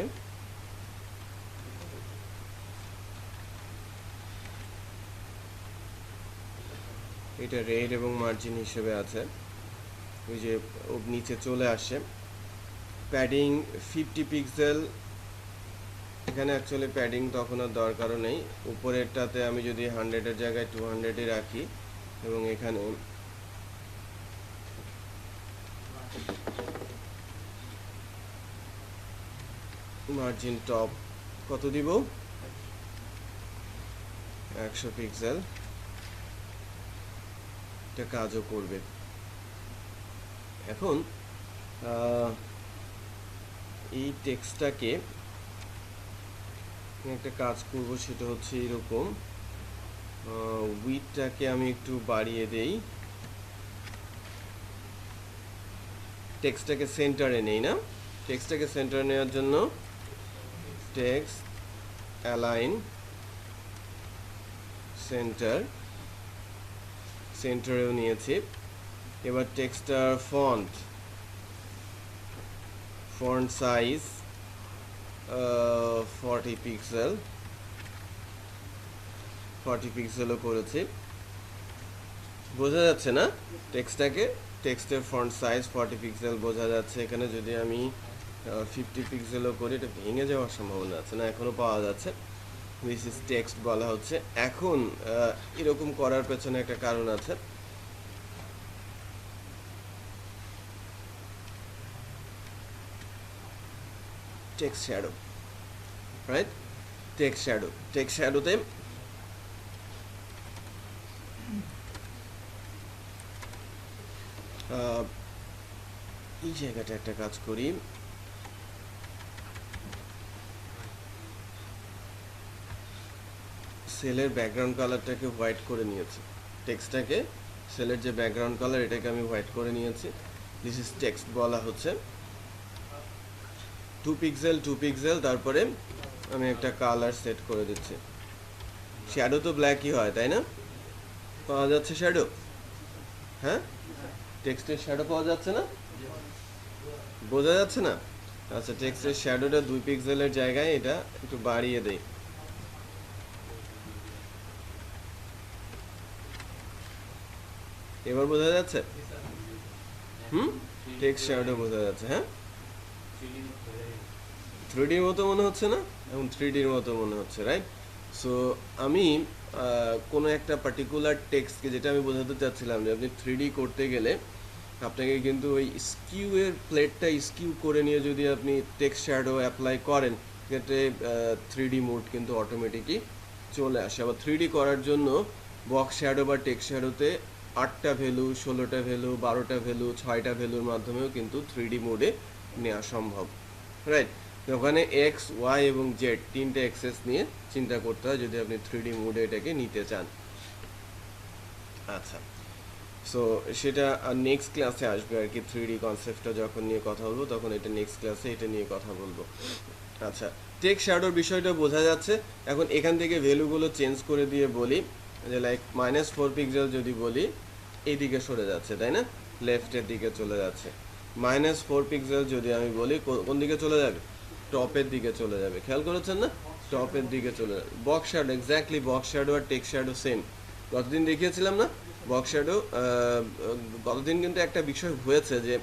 Speaker 1: এটা রেড এবং মার্জিন হিসেবে আছে, ওই যে নিচে চলে আসে। প্যাডিং 50 পিক্সেল এখানে অ্যাকচুয়ালি প্যাডিং তখন আর দরকারও নেই। উপরেরটাতে আমি যদি 100-এর জায়গায় 200-ই রাখি এবং এখানে মার্জিন টপ কত দিব, 100 পিক্সেল, এটা কাজও করবে। এখন এই টেক্সটটাকে একটা কাজ করব, সেটা হচ্ছে এরকম, উইডথটাকে আমি একটু বাড়িয়ে দেই, টেক্সটটাকে সেন্টারে নেই না, টেক্সটটাকে সেন্টারে নেওয়ার জন্য টেক্সট অ্যালাইন সেন্টার, সেন্টারেও নিয়েছি। এবার টেক্সটার ফন্ট সাইজ 40 পিক্সেল, 40 পিক্সেলও করেছি। বোঝা যাচ্ছে না টেক্সটটাকে, টেক্সটের ফন্ট সাইজ 40 পিক্সেল বোঝা যাচ্ছে। এখানে যদি আমি 50 পিক্সেলও করি, এটা ভেঙে যাওয়ার সম্ভাবনা আছে না, এখনও পাওয়া যাচ্ছে। দিস ইজ টেক্সট বলা হচ্ছে। এখন এরকম করার পেছনে একটা কারণ আছে। টেক্সট শ্যাডো, রাইট, টেক্সট শ্যাডোতে এই জায়গাটা একটা কাজ করি, সেলের ব্যাকগ্রাউন্ড কালারটাকে হোয়াইট করে নিয়েছি, টেক্সটটাকে সেলের যে ব্যাকগ্রাউন্ড কালার এটাকে আমি হোয়াইট করে নিয়েছি। দিস ইজ টেক্সট বলা হচ্ছে। 2 পিক্সেল, তারপরে আমি একটা কালার সেট করে দিচ্ছি। শ্যাডো তো ব্ল্যাকই হয়, তাই না? পাওয়া যাচ্ছে শ্যাডো? হ্যাঁ, টেক্সটের শ্যাডো পাওয়া যাচ্ছে না, বোঝা যাচ্ছে না? আচ্ছা, টেক্সটের শ্যাডোটা 2 পিক্সেলের জায়গায় এটা একটু বাড়িয়ে দেই। এবার বোঝা যাচ্ছে? টেক্সট শ্যাডো বোঝা যাচ্ছে। হ্যাঁ, 3Dর মতো মনে হচ্ছে না? এখন 3Dর মতো মনে হচ্ছে, রাইট? সো আমি কোনো একটা পার্টিকুলার টেক্সটকে, যেটা আমি বোঝাতে চাচ্ছিলাম যে আপনি 3D করতে গেলে আপনাকে কিন্তু ওই স্কিউ এর প্লেটটা স্কিউ করে নিয়ে যদি আপনি টেক্সট শ্যাডো অ্যাপ্লাই করেন, সেক্ষেত্রে 3D মোড কিন্তু অটোমেটিকই চলে আসে। আবার 3D করার জন্য বক্স শ্যাডো বা টেক্সট শ্যাডোতে 8টা ভ্যালু, 16টা ভ্যালু, 12টা ভ্যালু, 6টা ভ্যালুর মাধ্যমেও কিন্তু 3D মোডে নেওয়া সম্ভব, রাইট? ওখানে এক্স, ওয়াই এবং জেড 3টে অ্যাক্সেস নিয়ে চিন্তা করতে হয় যদি আপনি 3D মোডে এটাকে নিতে চান। আচ্ছা, সো সেটা নেক্সট ক্লাসে আসবে আর কি। 3D কনসেপ্টটা যখন নিয়ে কথা বলবো তখন এটা নেক্সট ক্লাসে এটা নিয়ে কথা বলবো। আচ্ছা, টেক্সট শ্যাডোর বিষয়টা বোঝা যাচ্ছে। এখন এখান থেকে ভ্যালুগুলো চেঞ্জ করে দিয়ে বলি যে লাইক -4 পিক্সেল যদি বলি, এইদিকে সরে যাচ্ছে, তাই না? লেফটের দিকে চলে যাচ্ছে। -4 পিক্সেল যদি আমি বলি, কোন দিকে চলে যাবে? টপের দিকে চলে যাবে। খেয়াল করেছেন না? টপের দিকে চলে যাবে। Box shadow, exactly box shadow আর টেক্সট শ্যাডো সেম। গতদিন দেখিয়েছিলাম না বক্স শ্যাডো? গতদিন কিন্তু একটা বিষয় হয়েছে যে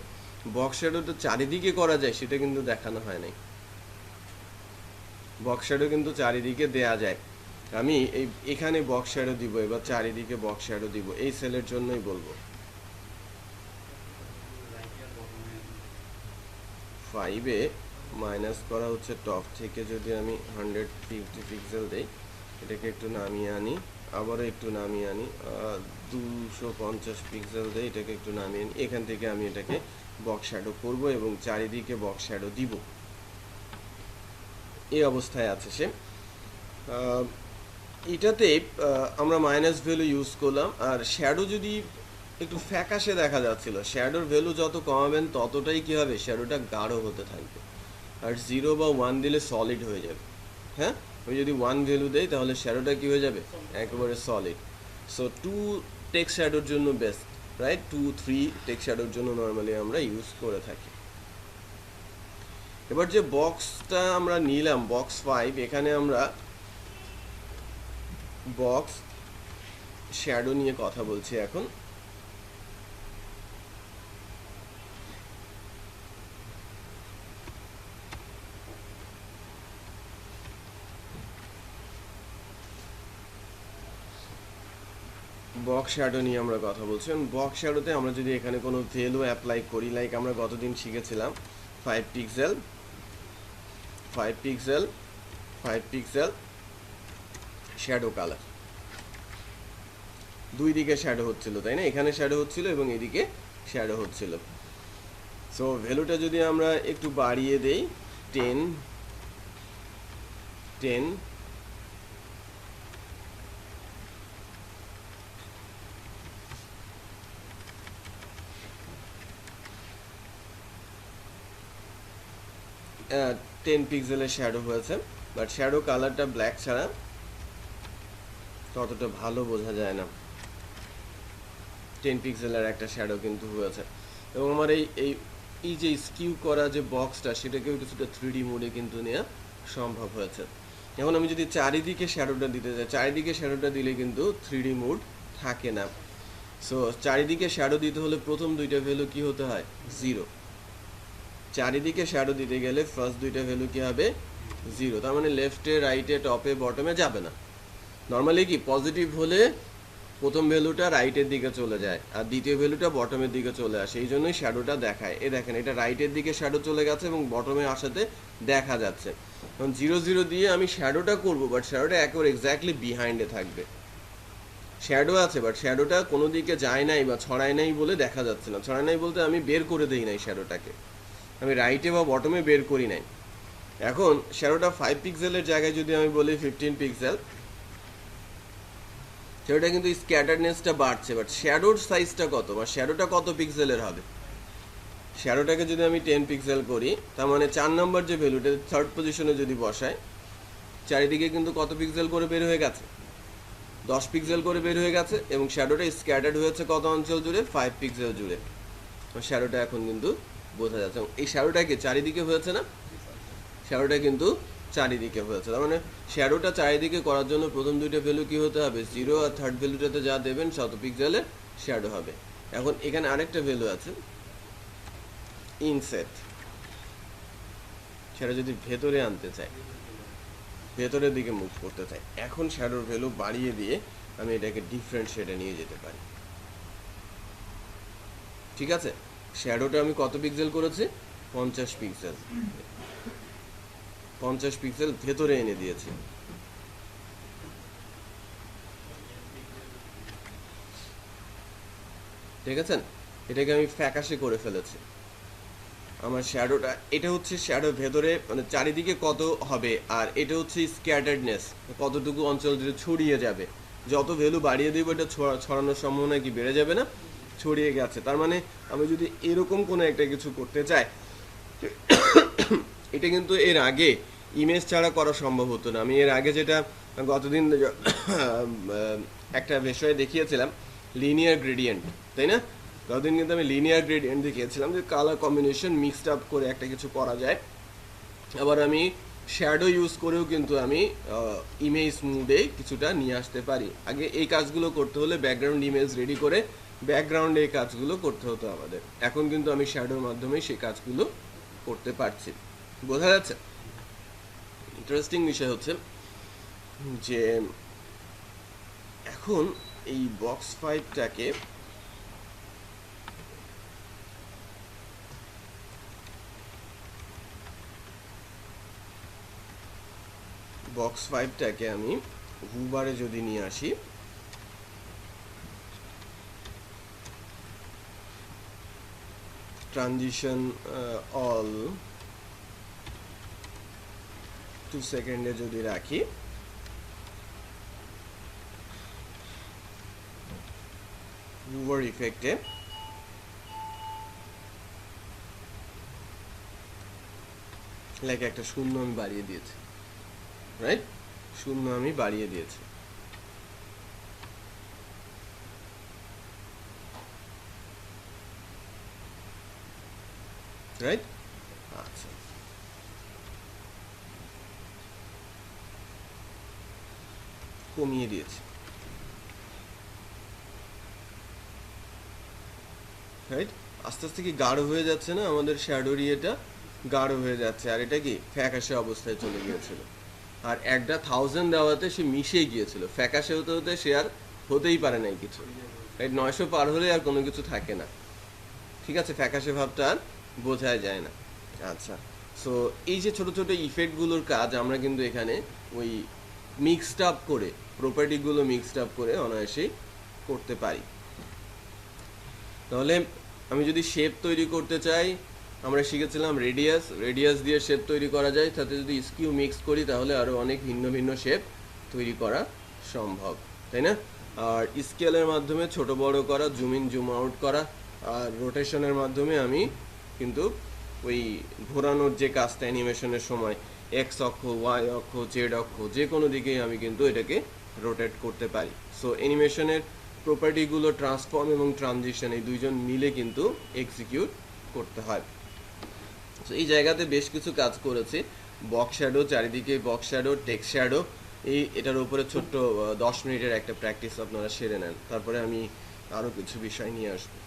Speaker 1: বক্স শ্যাডোটা চারিদিকে করা যায়, সেটা কিন্তু দেখানো হয় নাই। বক্স শ্যাডো কিন্তু চারিদিকে দেয়া যায়। আমি এখানে বক্স শ্যাডো দিব, এবার চারিদিকে বক্স শ্যাডো দিব, এই সেলের জন্যই বলবো। 5-এ মাইনাস করা হচ্ছে টপ থেকে। যদি আমি 150 পিক্সেল দেই, এটাকে একটু নামিয়ে আনি, আবারও একটু নামিয়ে আনি, 250 পিক্সেল দেই, এটাকে একটু নামিয়ে আনি। এখান থেকে আমি এটাকে বক্স শ্যাডো করব এবং চারিদিকে বক্স শ্যাডো দিব। এই অবস্থায় আছে সে। এটাতে আমরা মাইনাস ভ্যালু ইউজ করলাম। আর শ্যাডো যদি একটু ফ্যাকাশে দেখা যাচ্ছিল, শ্যাডোর ভ্যালু যত কমাবেন ততটাই কী হবে, শ্যাডোটা গাঢ় হতে থাকবে। আর 0 বা 1 দিলে সলিড হয়ে যাবে। হ্যাঁ, আমি যদি 1 ভ্যালু দেই তাহলে শ্যাডোটা কী হয়ে যাবে, একেবারে সলিড। সো 2 টেক্সট শ্যাডোর জন্য বেস্ট, রাইট? 2, 3 টেক্সট শ্যাডোর জন্য নর্মালি আমরা ইউজ করে থাকি। এবার যে বক্সটা আমরা নিলাম, বক্স 5, এখানে আমরা বক্স শ্যাডো নিয়ে কথা বলছি এখন। বক্স শ্যাডো নিয়ে আমরা কথা বলছি। বক্স শ্যাডোতে আমরা যদি এখানে কোনো ভ্যালু অ্যাপ্লাই করি, লাইক আমরা গতদিন শিখেছিলাম 5 pixel 5 pixel 5 pixel shadow colour, দুই দিকে শ্যাডো হচ্ছিল, তাই না? এখানে শ্যাডো হচ্ছিল এবং এদিকে শ্যাডো হচ্ছিল। সো ভ্যালুটা যদি আমরা একটু বাড়িয়ে দেই 10 10 10 পিক্সেলের শ্যাডো হয়েছে, বাট শ্যাডো কালারটা ব্ল্যাক ছাড়া ততটা ভালো বোঝা যায় না। 10 পিক্সেলের একটা শ্যাডো কিন্তু হয়েছে এবং আমার এই যে স্কিউ করা যে বক্সটা সেটাকেও কিছুটা 3D মোডে কিন্তু নেওয়া সম্ভব হয়েছে। এখন আমি যদি চারিদিকে শ্যাডোটা দিতে চাই, চারিদিকে শ্যাডোটা দিলে কিন্তু 3D মোড থাকে না। সো চারিদিকে শ্যাডো দিতে হলে প্রথম দুইটা ভ্যালু কি হতে হয়? 0। চারিদিকে শ্যাডো দিতে গেলে ফার্স্ট দুইটা ভ্যালু কি হবে? 0। তার মানে লেফটে, রাইটে, টপে, বটমে যাবে না। নর্মালি কি পজিটিভ হলে প্রথম ভ্যালুটা রাইটের দিকে চলে যায় আর দ্বিতীয় ভ্যালুটা বটমের দিকে চলে আসে, এই জন্যই শ্যাডোটা দেখায়। এ দেখেন, এটা রাইটের দিকে শ্যাডো চলে গেছে এবং বটমে আসাতে দেখা যাচ্ছে। এখন 0 0 দিয়ে আমি শ্যাডোটা করবো, বাট শ্যাডোটা একেবারে এক্স্যাক্টলি বিহাইন্ডে থাকবে। শ্যাডো আছে বাট শ্যাডোটা কোনো দিকে যায় নাই বা ছড়ায় নাই বলে দেখা যাচ্ছে না। ছড়ায় নাই বলতে আমি বের করে দেই নাই শ্যাডোটাকে, আমি রাইটে বা বটমে বের করি নাই। এখন শ্যাডোটা 5 পিক্সেলের জায়গায় যদি আমি বলি 15 পিক্সেল, সেটা কিন্তু স্ক্যাটারনেসটা বাড়ছে, বাট শ্যাডোর সাইজটা কত বা শ্যাডোটা কত পিক্সেলের হবে? শ্যাডোটাকে যদি আমি 10 পিক্সেল করি, তার মানে 4 নম্বর যে ভ্যালুটা থার্ড পজিশনে যদি বসাই, চারিদিকে কিন্তু কত পিক্সেল করে বের হয়ে গেছে? 10 পিক্সেল করে বের হয়ে গেছে এবং শ্যাডোটা স্ক্যাটার্ড হয়েছে কত অঞ্চল জুড়ে? 5 পিক্সেল জুড়ে। শ্যাডোটা এখন কিন্তু বোঝা যাচ্ছে। এই শ্যাডোটা কি চারিদিকে হয়েছে না? শ্যাডোটা কিন্তু চারিদিকে হয়েছে। তার মানে শ্যাডোটা চারিদিকে করার জন্য প্রথম দুইটা ভ্যালু কি হতে হবে? 0, আর থার্ড ভ্যালুটাতে যা দেবেন শত পিক্সেলের শ্যাডো হবে। এখন এখানে আরেকটা ভ্যালু আছে ইনসেট, সেটা যদি ভেতরে আনতে চাই, ভেতরের দিকে মুভ করতে চাই, এখন শ্যাডোর ভ্যালু বাড়িয়ে দিয়ে আমি এটাকে ডিফারেন্ট শেডে নিয়ে যেতে পারি। ঠিক আছে, শ্যাডোটা আমি কত পিক্সেল করেছি? 50 পিক্সেল। 50 পিক্সেল ভেতরে এনে দিয়েছি। ঠিক আছে, এটাকে আমি ফ্যাকাশে করে ফেলেছি। আমার শ্যাডোটা, এটা হচ্ছে শ্যাডো ভেতরে মানে চারিদিকে কত হবে, আর এটা হচ্ছে স্ক্যাটার্ডনেস, কতটুকু অঞ্চল জুড়ে ছড়িয়ে যাবে। যত ভ্যালু বাড়িয়ে দেবো এটা ছড়ানোর সম্ভাবনা কি বেড়ে যাবে না? ছড়িয়ে গেছে। তার মানে আমি যদি এরকম কোনো একটা কিছু করতে চাই, এটা কিন্তু এর আগে ইমেজ ছাড়া করা সম্ভব হতো না। আমি এর আগে যেটা গতদিন একটা বিষয়ে দেখিয়েছিলাম, লিনিয়ার গ্রেডিয়েন্ট, তাই না? গতদিন কিন্তু আমি লিনিয়ার গ্রেডিয়েন্ট দেখিয়েছিলাম যে কালার কম্বিনেশন মিক্সড আপ করে একটা কিছু করা যায়। আবার আমি শ্যাডো ইউজ করেও কিন্তু আমি ইমেজ মুডে কিছুটা নিয়ে আসতে পারি। আগে এই কাজগুলো করতে হলে ব্যাকগ্রাউন্ড ইমেজ রেডি করে ব্যাকগ্রাউন্ডে এই কাজগুলো করতে হতো আমাদের। এখন কিন্তু আমি শ্যাডোর মাধ্যমে সেই কাজগুলো করতে পারছি। বোঝা যাচ্ছে? ইন্টারেস্টিং বিষয় হচ্ছে যে এখন এই বক্স 5টাকে আমি হুবারে যদি নিয়ে আসি, ট্রানজিশন অল 2 সেকেন্ডে যদি রাখি, হুভার ইফেক্টে লাইক একটা শূন্য আমি বাড়িয়ে দিয়েছি, রাইট? শূন্য আমি বাড়িয়ে দিয়েছি। রাইট? আচ্ছা, কমিয়ে দিয়েছি। রাইট? আস্তে আস্তে কি গাঢ় হয়ে যাচ্ছে না? আমাদের শ্যাডোর ইয়েটা গাঢ় হয়ে যাচ্ছে, আর এটা কি ফ্যাকাশে অবস্থায় চলে গিয়েছিল। আর একটা 1000 দেওয়াতে সে মিশে গিয়েছিল, ফ্যাকাশে হতে হতে সে আর হতেই পারে নাই কিছু, রাইট? 900 পার হলে আর কোনো কিছু থাকে না, ঠিক আছে, ফ্যাকাশে ভাবটা আর বোঝাই যায় না। আচ্ছা, সো এই যে ছোট ছোট ইফেক্টগুলোর কাজ আমরা কিন্তু এখানে ওই মিক্সড আপ করে, প্রপার্টিগুলো মিক্সড আপ করে অনায়াসেই করতে পারি। তাহলে আমি যদি শেপ তৈরি করতে চাই, আমরা শিখেছিলাম রেডিয়াস, রেডিয়াস দিয়ে শেপ তৈরি করা যায়, সাথে যদি স্কিউ মিক্স করি তাহলে আরও অনেক ভিন্ন ভিন্ন শেপ তৈরি করা সম্ভব, তাই না? আর স্কেলের মাধ্যমে ছোট বড় করা, জুম ইন জুম আউট করা, আর রোটেশনের মাধ্যমে আমি কিন্তু ওই ঘোরানোর যে কাজটা অ্যানিমেশনের সময় এক্স অক্ষ, ওয়াই অক্ষ, জেড অক্ষ, যে কোনো দিকেই আমি কিন্তু এটাকে রোটেট করতে পারি। সো অ্যানিমেশনের প্রপার্টিগুলো ট্রান্সফর্ম এবং ট্রানজিশন এই দুইজন মিলে কিন্তু এক্সিকিউট করতে হয়। তো এই জায়গাতে বেশ কিছু কাজ করেছি, বক্স শ্যাডো, চারিদিকে বক্স শ্যাডো, টেক্সট শ্যাডো, এটার উপরে ছোট্ট 10 মিনিটের একটা প্র্যাকটিস আপনারা সেরে নেন, তারপরে আমি আরও কিছু বিষয় নিয়ে আসবো।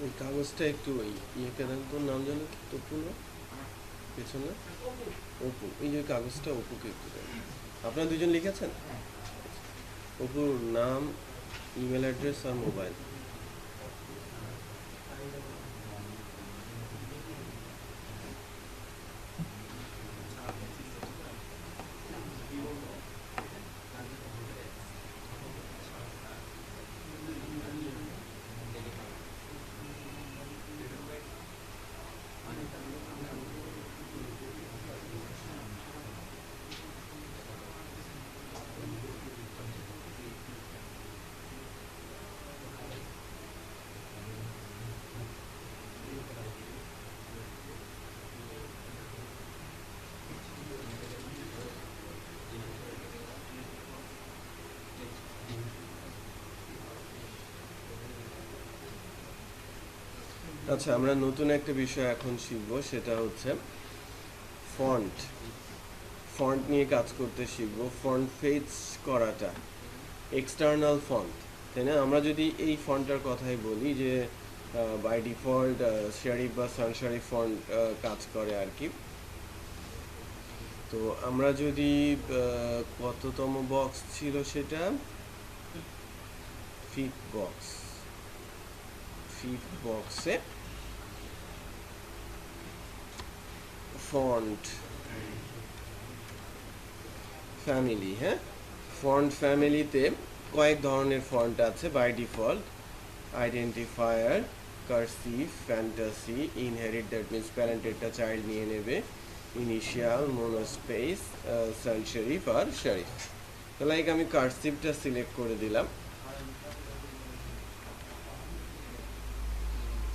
Speaker 1: ওই কাগজটা একটু ওই ইয়েকে দেন তো, নাম জানো কি, তপু না পেছনে, অপু, এই যে কাগজটা অপুকে একটু দেন। আপনারা দুজন লিখেছেন? অপুর নাম, ইমেল অ্যাড্রেস আর মোবাইল। আচ্ছা, আমরা নতুন একটা বিষয় এখন শিখবো, সেটা হচ্ছে ফন্ট। ফন্ট নিয়ে কাজ করতে শিখবো, ফন্ট ফেজ করাটা, এক্সটার্নাল ফন্ট, তাই না? আমরা যদি এই ফন্টটার কথাই বলি যে বাই ডিফল্ট শেরিফ বা সান শেরিফ ফন্ট কাজ করে আর কি। তো আমরা যদি কততম বক্স ছিল সেটা, ফিফথ বক্স, ফিফথ বক্সে ফন্ট ফ্যামিলি, হ্যাঁ, ফন্ট ফ্যামিলিতে কয়েক ধরনের ফন্ট আছে by default: identifier, cursive, fantasy, inherit, that means প্যারেন্টেডটা চাইল্ড নিয়ে নেবে, ইনিশিয়াল, মোনোস্পেস, সান শেরিফ আর শেরিফ। তো লাইক আমি কার্সিভটা সিলেক্ট করে দিলাম।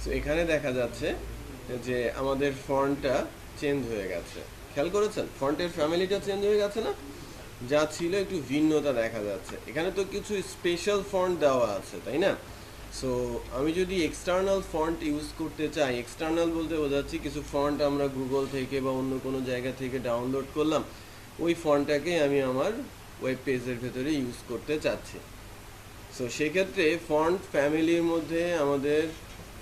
Speaker 1: তো এখানে দেখা যাচ্ছে যে আমাদের ফন্টটা চেঞ্জ হয়ে গেছে, খেয়াল করেছেন? ফন্টের ফ্যামিলিটা চেঞ্জ হয়ে গেছে না? যা ছিল একটু ভিন্নতা দেখা যাচ্ছে। এখানে তো কিছু স্পেশাল ফন্ট দেওয়া আছে, তাই না? সো আমি যদি এক্সটার্নাল ফন্ট ইউজ করতে চাই, এক্সটার্নাল বলতে বোঝাচ্ছি কিছু ফন্ট আমরা গুগল থেকে বা অন্য কোনো জায়গা থেকে ডাউনলোড করলাম, ওই ফন্টটাকে আমি আমার ওয়েব পেজের ভেতরে ইউজ করতে চাচ্ছি। সো সেক্ষেত্রে ফন্ট ফ্যামিলির মধ্যে আমাদের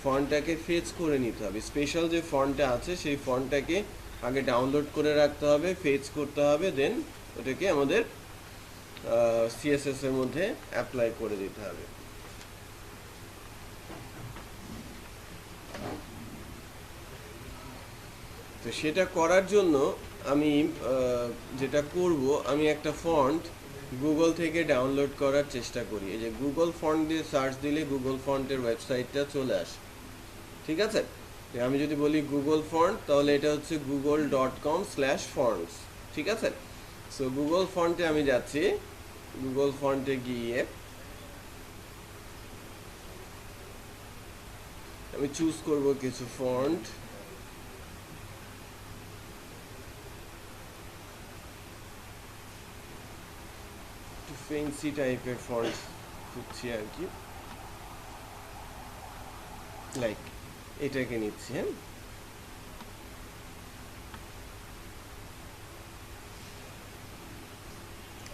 Speaker 1: ফন্টটাকে ফেচ করে নিতে হবে। স্পেশাল যে ফন্টটা আছে সেই ফন্টটাকে আগে ডাউনলোড করে রাখতে হবে, ফেচ করতে হবে, দেন ওটাকে আমাদের সিএসএস এর মধ্যে অ্যাপ্লাই করে দিতে হবে। তো সেটা করার জন্য আমি যেটা করব, আমি একটা ফন্ট গুগল থেকে ডাউনলোড করার চেষ্টা করি। এই যে গুগল ফন্ট দিয়ে সার্চ দিলে গুগল ফন্টের ওয়েবসাইটটা চলে আসে, ঠিক আছে? আমি যদি বলি গুগল ফন্ট, তাহলে এটা হচ্ছে google.com/fonts, ঠিক আছে? সো গুগল ফন্টে আমি যাচ্ছি, গুগল ফন্টে গিয়ে আমি চুজ করব কিছু ফন্ট। একটু ফেন্সি টাইপের ফন্ট খুঁজছি আর কি, লাইক এটাকে নিচ্ছি, হ্যাঁ।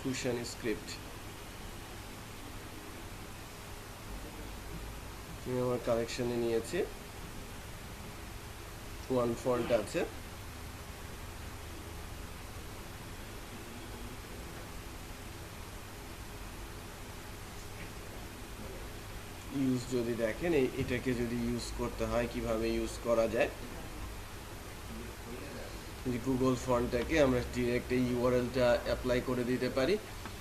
Speaker 1: কুশন স্ক্রিপ্ট আমি আমার কালেকশনে নিয়েছি। ওয়ান ফন্ট আছে। ইউজ যদি দেখেন, এটাকে যদি ইউজ করতে হয় কিভাবে ইউজ করা যায়, গুগল ফন্টটাকে আমরা ডিরেক্ট এই ইউআরএলটা অ্যাপ্লাই করে দিতে পারি।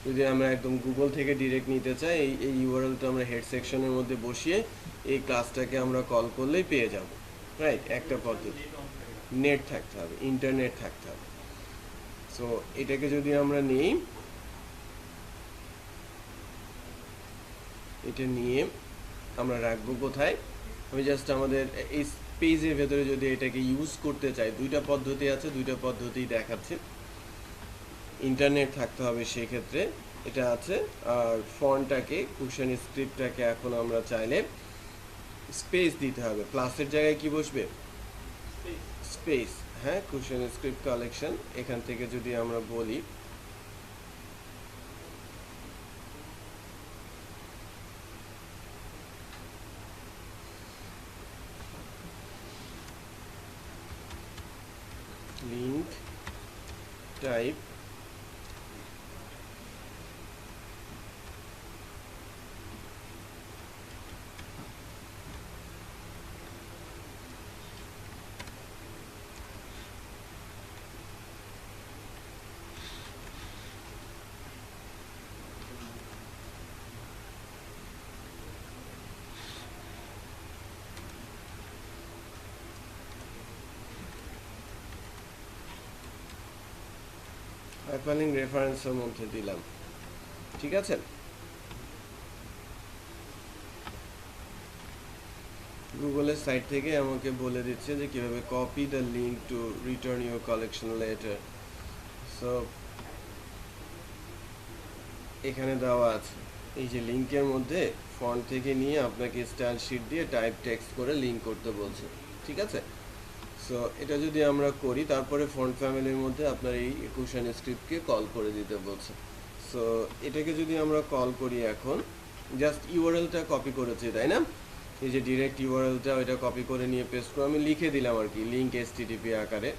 Speaker 1: যদি আমরা একদম গুগল থেকে ডিরেক্ট নিতে চাই, এই ইউআরএলটা আমরা হেড সেকশনের মধ্যে বসিয়ে এই ক্লাসটাকে আমরা কল করলেই পেয়ে যাব, রাইট? একটা পদ্ধতি। নেট থাকতে হবে, ইন্টারনেট থাকতে হবে। সো এটাকে যদি আমরা নিই, এটা নিয়ে আমরা রাখবো কোথায়? আমি জাস্ট আমাদের এই পেজের ভেতরে যদি এটাকে ইউজ করতে চাই, দুইটা পদ্ধতি আছে, দুইটা পদ্ধতি দেখাচ্ছে। ইন্টারনেট থাকতে হবে সেক্ষেত্রে, এটা আছে। আর ফন্টটাকে, কুশন স্ক্রিপ্টটাকে এখন আমরা চাইলে স্পেস দিতে হবে। প্লাসের জায়গায় কি বসবে? স্পেস। হ্যাঁ, কুশন স্ক্রিপ্ট কালেকশন, এখান থেকে যদি আমরা বলি লিঙ্ক টাইপ হাইপারলিঙ্ক রেফারেন্সের মধ্যে দিলাম, ঠিক আছে? গুগলের সাইট থেকে আমাকে বলে দিচ্ছে যে কিভাবে copy the link to return your collection letter. So এখানে দেওয়া আছে, এই যে লিঙ্কের মধ্যে ফন্ট থেকে নিয়ে আপনাকে স্টাইল শিট দিয়ে টাইপ টেক্সট করে লিঙ্ক করতে বলছে, ঠিক আছে? সো এটা যদি আমরা করি, তারপরে ফন্ট ফ্যামিলির মধ্যে আপনার এই কুশন স্ক্রিপ্টকে কল করে দিতে বলছে। সো এটাকে যদি আমরা কল করি, এখন জাস্ট ইউআরএলটা কপি করেছি, তাই না? এই যে ডিরেক্ট ইউআরএলটা, ওইটা কপি করে নিয়ে পেস্ট করে আমি লিখে দিলাম আর কি, লিঙ্ক এসটিটিপি আকারে।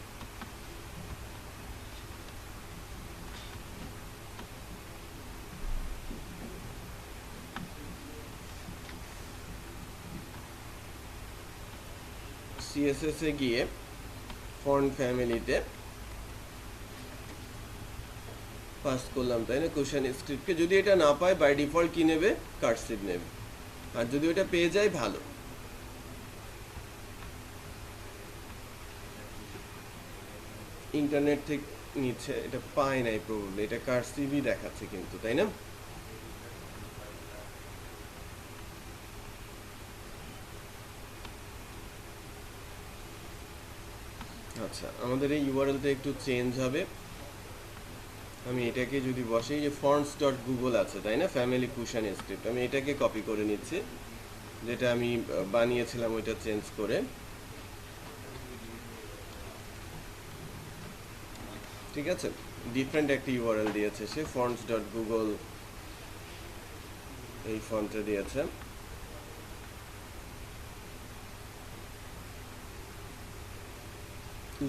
Speaker 1: সিএসএস এ গিয়ে ফন্ট ফ্যামিলিতে পাস করলাম, তাই না, কুশন স্ক্রিপ্টকে। যদি এটা না পায়, বাই ডিফল্ট কি নেবে? কার্সিভ নেবে। আর যদি ওটা পেয়ে যায়, ভালো। ইন্টারনেট থেকে নিচ্ছে, এটা পায় নাই প্রবলেম, এটা কার্সিভই দেখাচ্ছে কিন্তু, তাই না? আচ্ছা, আমাদের এই ইউআরএলটা একটু চেঞ্জ হবে। আমি এটাকে যদি বসে, এই যে ফন্টস ডট গুগল আছে, তাই না, ফ্যামিলি কুশন স্ক্রিপ্ট, আমি এটাকে কপি করে নিচ্ছি, যেটা আমি বানিয়েছিলাম ওইটা চেঞ্জ করে, ঠিক আছে? ডিফারেন্ট একটা ইউআরএল দিয়েছে সে, ফন্টস ডট গুগল, এই ফন্টে দিয়েছে।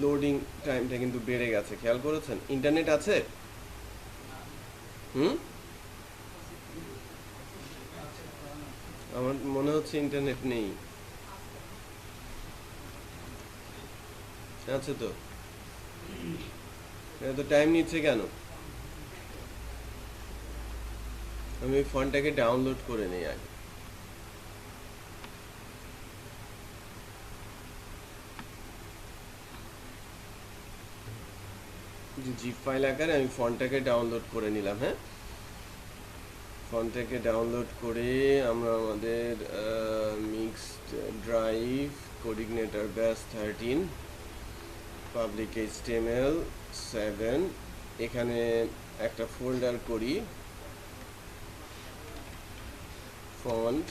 Speaker 1: লোডিং টাইমটা কিন্তু বেড়ে গেছে, খেয়াল করেছেন? ইন্টারনেট আছে? আমার মনে হচ্ছে ইন্টারনেট নেই। আছে তো, এত টাইম নিচ্ছে কেন? আমি ওই ফন্টটাকে ডাউনলোড করে নিই আগে। জিপ ফাইল আকারে আমি ফন্টটাকে ডাউনলোড করে নিলাম। হ্যাঁ, ফন্টটাকে ডাউনলোড করে আমরা আমাদের মিক্সড ড্রাইভ, কোঅর্ডিনেটর ব্যাস 13, পাবলিক HTML 7, এখানে একটা ফোল্ডার করি, ফন্ট,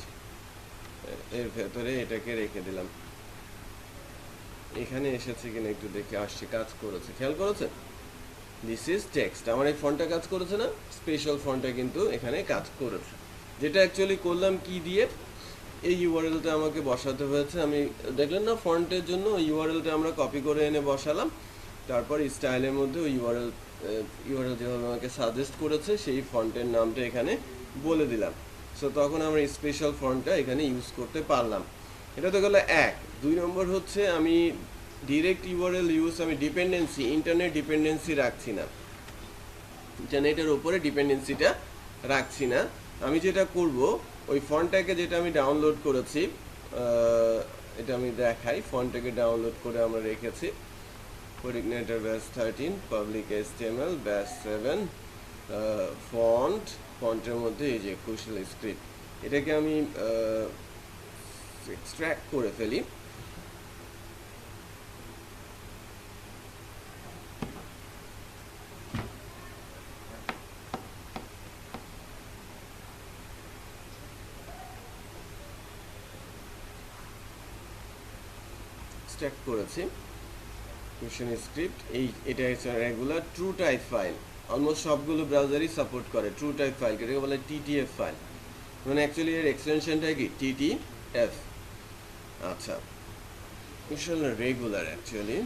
Speaker 1: এর ভেতরে এটাকে রেখে দিলাম। এখানে এসেছে কিনা একটু দেখে আসছে, কাজ করেছে, খেয়াল করেছে? This is text. আমার এই ফন্টটা কাজ করেছে না? স্পেশাল ফন্টটা কিন্তু এখানে কাজ করেছে। যেটা অ্যাকচুয়ালি করলাম কি দিয়ে, এই ইউআরএলটা আমাকে বসাতে হয়েছে। আমি দেখলেন না ফন্টের জন্য ওই ইউআরএলটা আমরা কপি করে এনে বসালাম, তারপর স্টাইলের মধ্যে ওই ইউআরএল যেভাবে আমাকে সাজেস্ট করেছে সেই ফন্টের নামটা এখানে বলে দিলাম। সো তখন আমরা স্পেশাল ফন্টটা এখানে ইউজ করতে পারলাম। এটা তো গেলো এক। 2 নম্বর হচ্ছে আমি ডিরেক্ট ইউআরএল ইউজ, আমি ডিপেন্ডেন্সি, ইন্টারনেট ডিপেন্ডেন্সি রাখছি না, ইন্টারনেটের ওপরে ডিপেন্ডেন্সিটা রাখছি না। আমি যেটা করব, ওই ফন্টটাকে যেটা আমি ডাউনলোড করেছি, এটা আমি দেখাই। ফন্টটাকে ডাউনলোড করে আমরা রেখেছি, কোডিগনেটর ব্যাস 13, পাবলিক HTML ব্যাস 7, ফন্টের মধ্যে এই যে কুশল স্ক্রিপ্ট, এটাকে আমি এক্সট্র্যাক্ট করে ফেলি। এক্সট্র্যাক্ট করেছি কুশন স্ক্রিপ্ট। এটা হচ্ছে regular true type file. Almost সবগুলো ব্রাউজারই সাপোর্ট করে ট্রু টাইপ ফাইল, এটাকে বলে TTF ফাইল। মানে অ্যাকচুয়ালি এর এক্সটেনশনটা কি TTF। আচ্ছা, কুশন রেগুলার অ্যাকচুয়ালি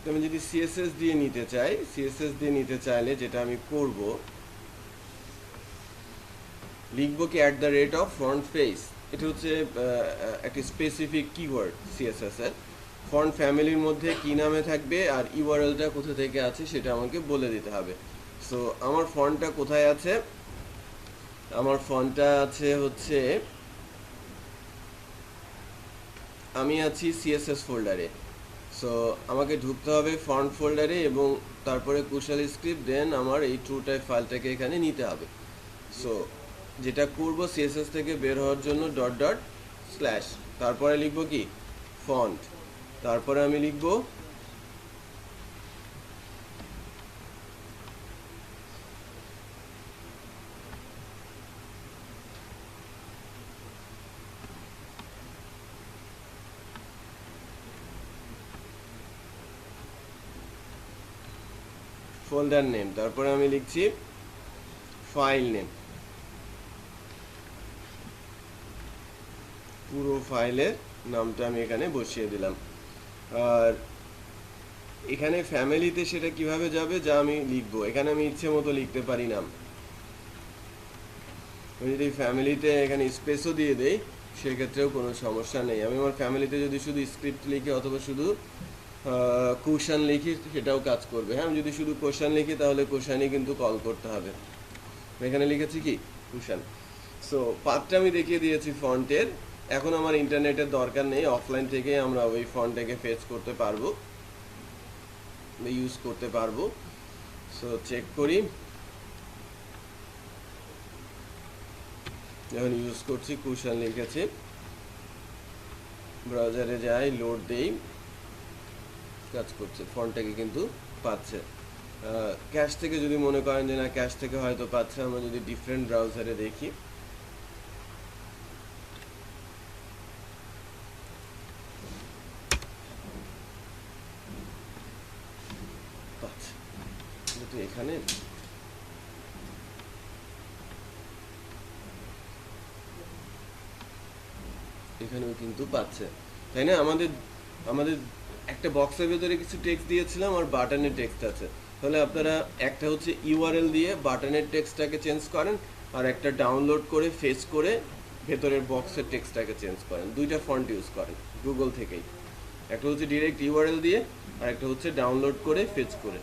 Speaker 1: আমি যদি CSS দিয়ে নিতে চাই, CSS দিয়ে নিতে চাইলে যেটা আমি করব, লিখবো কি @ফন্ট ফেস। এটা হচ্ছে একটা স্পেসিফিক কিওয়ার্ড CSS এর। ফন্ট ফ্যামিলির মধ্যে কি নামে থাকবে আর ইউআরএলটা কোথা থেকে আছে সেটা আমাকে বলে দিতে হবে। সো আমার ফন্টটা কোথায় আছে? আমার ফন্টটা আছে হচ্ছে, আমি আছি CSS ফোল্ডারে। সো আমাকে ঢুকতে হবে ফন্ট ফোল্ডারে এবং তারপরে কুশল স্ক্রিপ্ট, দেন আমার এই ট্রু টাইপ ফাইলটাকে এখানে নিতে হবে। সো যেটা করব, CSS থেকে বের হওয়ার জন্য // তারপরে লিখবো কি ফন্ট, তারপরে আমি লিখবো ফোল্ডার নেম, তারপরে আমি লিখছি ফাইল নেম। পুরো ফাইলের নামটা আমি এখানে বসিয়ে দিলাম। আর এখানে ফ্যামিলিতে সেটা কিভাবে যাবে, যা আমি লিখবো এখানে আমি ইচ্ছে মতো লিখতে পারি নাম। আমি যদি ফ্যামিলিতে এখানে স্পেসও দিয়ে দেই সেক্ষেত্রেও কোনো সমস্যা নেই। আমি আমার ফ্যামিলিতে যদি শুধু স্ক্রিপ্ট লিখি অথবা শুধু কোশ্চেন লিখি সেটাও কাজ করবে। হ্যাঁ, আমি যদি শুধু কোশ্চেন লিখি তাহলে কোশ্চেনই কিন্তু কল করতে হবে। এখানে লিখেছি কি কোশ্চেন। সো পাথটা আমি দেখিয়ে দিয়েছি ফন্টের। এখন আমার ইন্টারনেটের দরকার নেই, অফলাইন থেকে আমরা ওই ফন্টটাকে ফেচ করতে পারবো, ইউজ করতে পারবো। সো চেক করি, যখন ইউজ করছি কুশন লিখেছি, ব্রাউজারে যাই, লোড দেই, কাজ করছে, ফন্টটাকে কিন্তু পাচ্ছে। ক্যাশ থেকে যদি মনে করেন যে না ক্যাশ থেকে হয়তো পাচ্ছে, আমরা যদি ডিফারেন্ট ব্রাউজারে দেখি, পাচ্ছে কিন্তু এখানে এখানেও কিন্তু পাচ্ছে, তাই না? আমাদের আমাদের একটা বক্সের ভেতরে কিছু টেক্সট দিয়েছিলাম আর বাটনের টেক্সট আছে। তাহলে আপনারা একটা হচ্ছে ইউআরএল দিয়ে বাটনের টেক্সটটাকে চেঞ্জ করেন, আর একটা ডাউনলোড করে ফেচ করে ভেতরের বক্সের টেক্সটটাকে চেঞ্জ করেন। দুইটা ফন্ট ইউজ করেন গুগল থেকেই, একটা হচ্ছে ডিরেক্ট ইউআরএল দিয়ে আর একটা হচ্ছে ডাউনলোড করে ফেচ করে।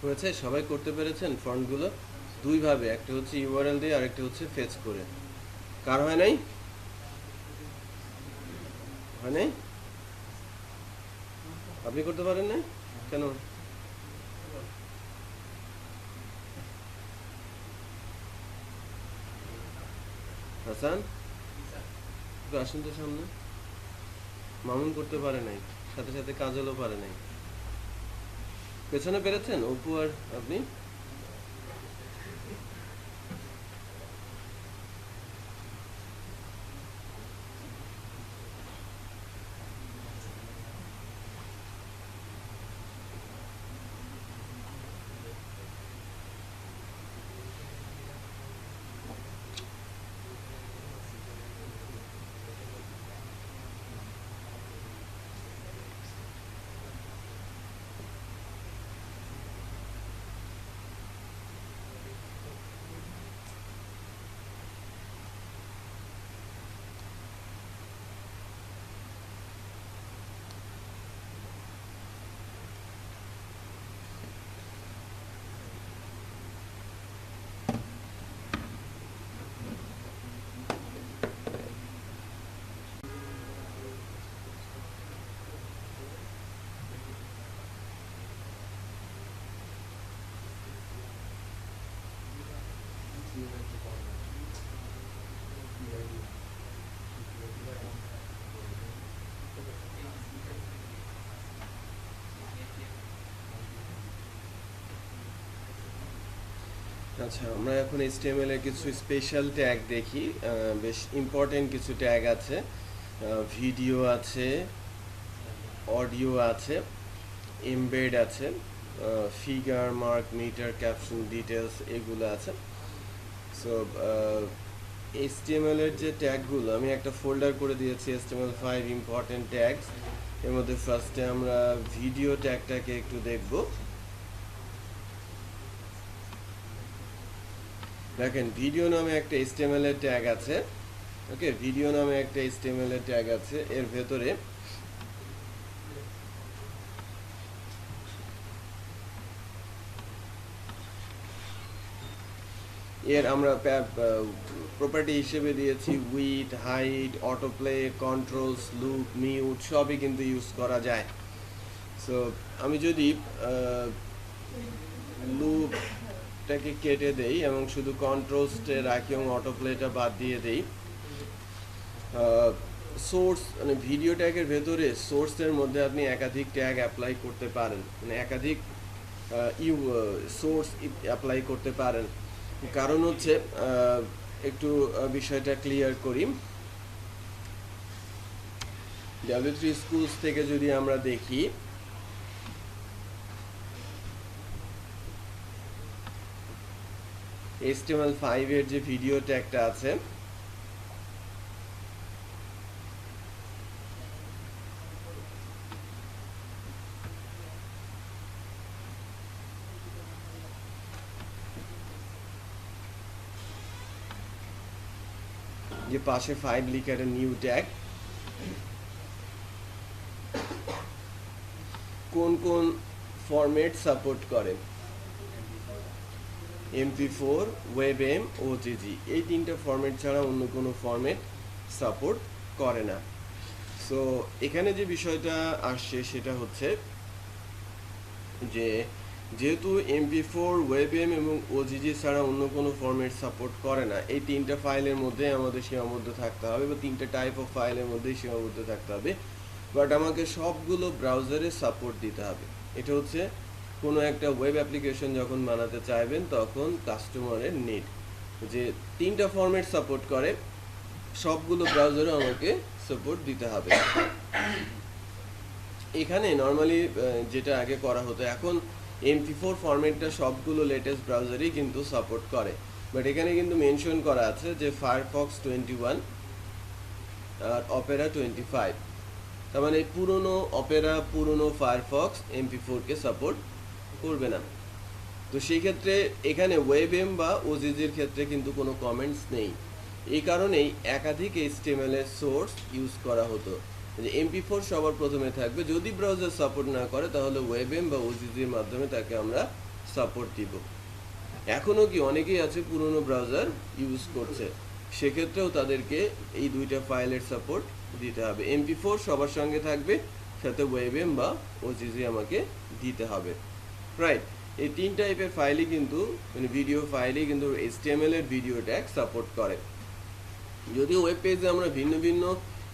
Speaker 1: হয়েছে? সবাই করতে পেরেছেন ফন্টগুলো দুইভাবে, একটা হচ্ছে ইউআরএল দিয়ে আর একটা হচ্ছে ফেচ করে। কার হয় নাই? হয় নাই? আপনি করতে পারেন নাই কেন? হাসান, একটু আসুন তো সামনে। মামুন করতে পারে নাই, সাথে সাথে কাজলও পারে নাই। পেছনে পেরেছেন অপু আর আপনি? আচ্ছা, আমরা এখন HTML এর কিছু স্পেশাল ট্যাগ দেখি। বেশ ইম্পর্টেন্ট কিছু ট্যাগ আছে। ভিডিও আছে, অডিও আছে, এমবেড আছে, figure, mark, meter, caption, details এগুলো আছে। সো HTML এর যে ট্যাগগুলো আমি একটা ফোল্ডার করে দিয়েছি, HTML5 ইম্পর্টেন্ট ট্যাগস। এর মধ্যে ফার্স্টে আমরা ভিডিও ট্যাগটাকে একটু দেখব। দেখেন, ভিডিও নামে একটা HTML এর ট্যাগ আছে। ওকে, ভিডিও নামে একটা HTML এর ট্যাগ আছে। এর ভেতরে আমরা প্রপার্টি হিসেবে দিয়েছি with, height, autoplay, controls, loop, mute সবই কিন্তু ইউজ করা যায়। সো আমি যদি লুপটাকে কেটে দেই এবং শুধু কন্ট্রোলসটা রাখি এবং অটোপ্লেটা বাদ দিয়ে দেই, সোর্স মানে ভিডিও ট্যাগের ভেতরে সোর্সের মধ্যে আপনি একাধিক ট্যাগ অ্যাপ্লাই করতে পারেন, মানে একাধিক সোর্স অ্যাপ্লাই করতে পারেন। কারণ হচ্ছে একটু বিষয়টা ক্লিয়ার করি। W3 স্কুলস থেকে যদি আমরা দেখি, HTML5 এর যে ভিডিও ট্যাগটা আছে, যে পাশে 5 লিখে একটা নিউ ট্যাগ, কোন কোন ফরম্যাট সাপোর্ট করে? MP4, WebM, OGG এই তিনটা ফরম্যাট ছাড়া অন্য কোনো ফরম্যাট সাপোর্ট করে না। সো এখানে যে বিষয়টা আসছে সেটা হচ্ছে যে যেহেতু MP4, WebM এবং OGG ছাড়া অন্য কোনো ফরম্যাট সাপোর্ট করে না, এই তিনটা ফাইলের মধ্যে আমাদের সীমাবদ্ধ থাকতে হবে বা তিনটা টাইপ অফ ফাইলের মধ্যেই সীমাবদ্ধ থাকতে হবে। বাট আমাকে সবগুলো ব্রাউজারে সাপোর্ট দিতে হবে। এটা হচ্ছে কোনো একটা ওয়েব অ্যাপ্লিকেশন যখন বানাতে চাইবেন তখন কাস্টমারের নিড, যে তিনটা ফরম্যাট সাপোর্ট করে, সবগুলো ব্রাউজারে আমাকে সাপোর্ট দিতে হবে। এখানে নর্মালি যেটা আগে করা হতো, এখন MP4 ফরম্যাটটা সবগুলো লেটেস্ট ব্রাউজারই কিন্তু সাপোর্ট করে। বাট এখানে কিন্তু মেনশন করা আছে যে ফায়ারফক্স 21 আর অপেরা 25, তার মানে পুরনো অপেরা, পুরনো ফায়ারফক্স MP4-কে সাপোর্ট করবে না। তো সেই ক্ষেত্রে এখানে ওয়েবএম বা ওজিজির ক্ষেত্রে কিন্তু কোনো কমেন্টস নেই। এই কারণেই একাধিক HTML এর সোর্স ইউজ করা হতো, যে MP4 সবার প্রথমে থাকবে, যদি ব্রাউজার সাপোর্ট না করে তাহলে ওয়েবএম বা ওজিজির মাধ্যমে তাকে আমরা সাপোর্ট দিব। এখনও কি অনেকেই আছে পুরনো ব্রাউজার ইউজ করছে, সেক্ষেত্রেও তাদেরকে এই দুইটা ফাইলের সাপোর্ট দিতে হবে। MP4 সবার সঙ্গে থাকবে, সাথে ওয়েবএম বা ওজিজি আমাকে দিতে হবে, রাইট। এই 3 টাইপের ফাইলই কিন্তু মানে ভিডিও ফাইলই কিন্তু HTML এর ভিডিও ট্যাগ সাপোর্ট করে। যদিও ওয়েব পেজে আমরা ভিন্ন ভিন্ন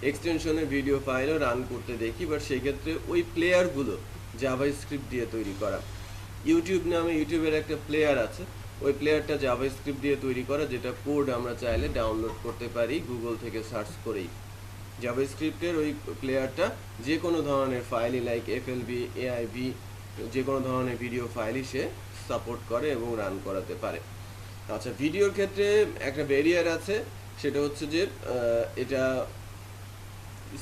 Speaker 1: এক্সটেনশনের ভিডিও ফাইলও রান করতে দেখি, বাট সেক্ষেত্রে ওই প্লেয়ারগুলো জাভাস্ক্রিপ্ট দিয়ে তৈরি করা। ইউটিউবের একটা প্লেয়ার আছে, ওই প্লেয়ারটা জাভাস্ক্রিপ্ট দিয়ে তৈরি করা, যেটা কোড আমরা চাইলে ডাউনলোড করতে পারি গুগল থেকে সার্চ করেই। জাভাস্ক্রিপ্টের ওই প্লেয়ারটা যে কোনো ধরনের ফাইলই লাইক FLV, AIV, যে কোনো ধরনের ভিডিও ফাইলই সে সাপোর্ট করে এবং রান করাতে পারে। আচ্ছা, ভিডিওর ক্ষেত্রে একটা ব্যারিয়ার আছে, সেটা হচ্ছে যে এটা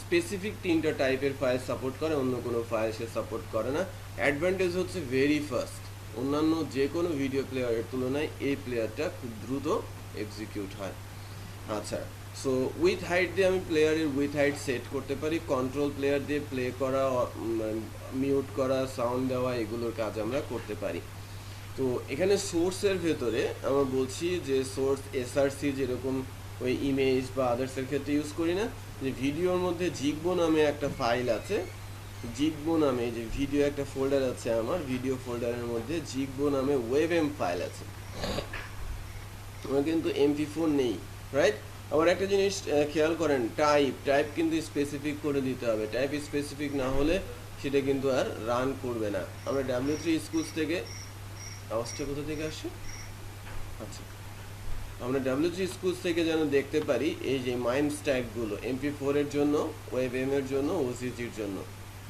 Speaker 1: স্পেসিফিক 3টা টাইপের ফাইল সাপোর্ট করে, অন্য কোনো ফাইল সে সাপোর্ট করে না। অ্যাডভান্টেজ হচ্ছে ভেরি ফাস্ট, অন্যান্য যে কোনো ভিডিও প্লেয়ারের তুলনায় এই প্লেয়ারটা খুব দ্রুত এক্সিকিউট হয়। আচ্ছা, সো উইথ হাইট দিয়ে আমি প্লেয়ারের উইথ হাইট সেট করতে পারি, কন্ট্রোল প্লেয়ার দিয়ে প্লে করা, মিউট করা, সাউন্ড দেওয়া, এগুলোর কাজ আমরা করতে পারি। তো এখানে সোর্সের ভেতরে আমরা বলছি যে সোর্স SRC যেরকম ওই ইমেজ বা আদার্সের ক্ষেত্রে ইউজ করি না, যে ভিডিওর মধ্যে জিগবো নামে একটা ফাইল আছে, জিগবো নামে যে ভিডিও একটা ফোল্ডার আছে, আমার ভিডিও ফোল্ডারের মধ্যে জিগবো নামে ওয়েবএম ফাইল আছে, আমার কিন্তু MP4 নেই, রাইট। আবার একটা জিনিস খেয়াল করেন, টাইপ কিন্তু স্পেসিফিক করে দিতে হবে। টাইপ স্পেসিফিক না হলে সেটা কিন্তু আর রান করবে না। আমরা W3 স্কুলস থেকে, আওয়াজটা কোথা থেকে আসছে? আচ্ছা, আমরা W3 স্কুলস থেকে যেন দেখতে পারি এই যে মাইন স্ট্যাকগুলো MP4 এর জন্য, ওয়েবএম এর জন্য, ওসিজির জন্য,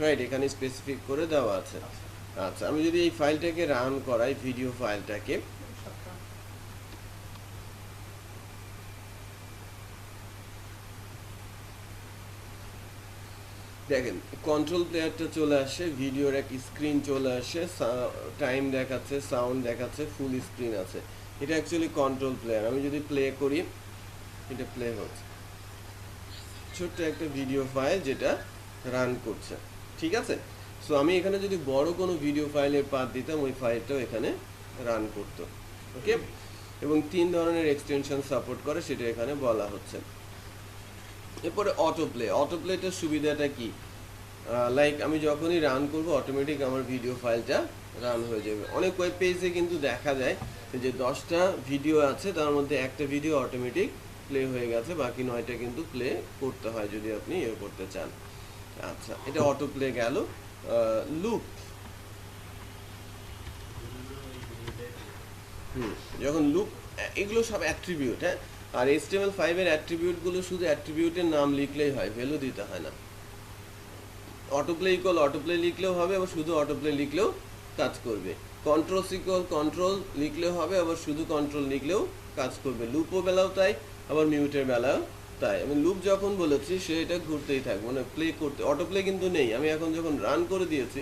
Speaker 1: রাইট, এখানে স্পেসিফিক করে দেওয়া আছে। আচ্ছা, আমি যদি এই ফাইলটাকে রান করাই, ভিডিও ফাইলটাকে, দেখেন কন্ট্রোল প্লেয়ারটা চলে আসে, ভিডিওর এক স্ক্রিন চলে আসে, টাইম দেখাচ্ছে, সাউন্ড দেখাচ্ছে, ফুল স্ক্রিন আছে। এটা অ্যাকচুয়ালি কন্ট্রোল প্লেয়ার। আমি যদি প্লে করি, এটা প্লে হচ্ছে, ছোট্ট একটা ভিডিও ফাইল যেটা রান করছে, ঠিক আছে। সো আমি এখানে যদি বড় কোনো ভিডিও ফাইলের পাথ দিতাম, ওই ফাইলটাও এখানে রান করতো, ওকে। এবং 3 ধরনের এক্সটেনশন সাপোর্ট করে, সেটা এখানে বলা হচ্ছে। এরপরে অটোপ্লেটার সুবিধাটা কি? লাইক আমি যখনই রান করব, অটোমেটিক আমার ভিডিও ফাইলটা রান হয়ে যাবে। অনেক ওয়েব পেজে কিন্তু দেখা যায় যে 10টা ভিডিও আছে, তার মধ্যে একটা ভিডিও অটোমেটিক প্লে হয়ে গেছে, বাকি 9টা কিন্তু প্লে করতে হয় যদি আপনি ইয়ে করতে চান। আচ্ছা, এটা অটো প্লে গেল। লুপ, যখন লুপ, এগুলো সব অ্যাট্রিবিউট, হ্যাঁ। আর HTML5 এর অ্যাট্রিবিউটগুলো শুধু অ্যাট্রিবিউটের নাম লিখলেই হয়, ভ্যালু দিতে হয় না। অটোপ্লে ইকুয়াল অটোপ্লে লিখলেও হবে, আবার শুধু অটোপ্লে লিখলেও কাজ করবে। কন্ট্রোল ইকুয়াল কন্ট্রোল লিখলেও হবে, আবার শুধু কন্ট্রোল লিখলেও কাজ করবে। লুপও বেলাও তাই, আবার মিউটের বেলাও তাই। আমি লুপ যখন বলেছি সে এটা ঘুরতেই থাকবে, মানে প্লে করতে, অটোপ্লে কিন্তু নেই। আমি এখন যখন রান করে দিয়েছি,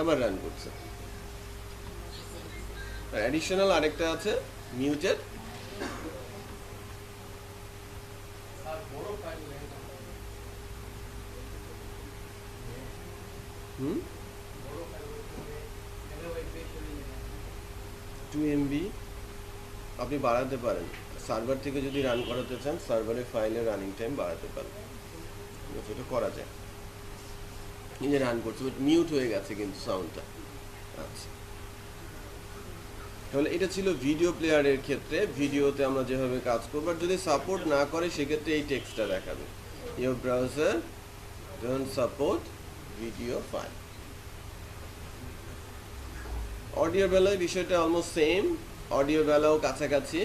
Speaker 1: আবার রান করছে। অ্যাডিশনাল আরেকটা আছে মিউটেড, হুম 2 MB আপনি বাড়াতে পারেন। সার্ভার থেকে যদি রান করাতে চান, সার্ভারের ফাইলের রানিং টাইম বাড়াতে পারেন, এটা করা যায়। এই যে রান করছে, বাট মিউট হয়ে গেছে কিন্তু সাউন্ডটা। আচ্ছা, তাহলে এটা ছিল ভিডিও প্লেয়ারের ক্ষেত্রে, ভিডিওতে আমরা যেভাবে কাজ করব। আর যদি সাপোর্ট না করে, সেক্ষেত্রে এই টেক্সটটা দেখাবে, your browser don't support video file. অডিওর বেলায় বিষয়টা অলমোস্ট সেম, অডিওর বেলাও কাছাকাছি।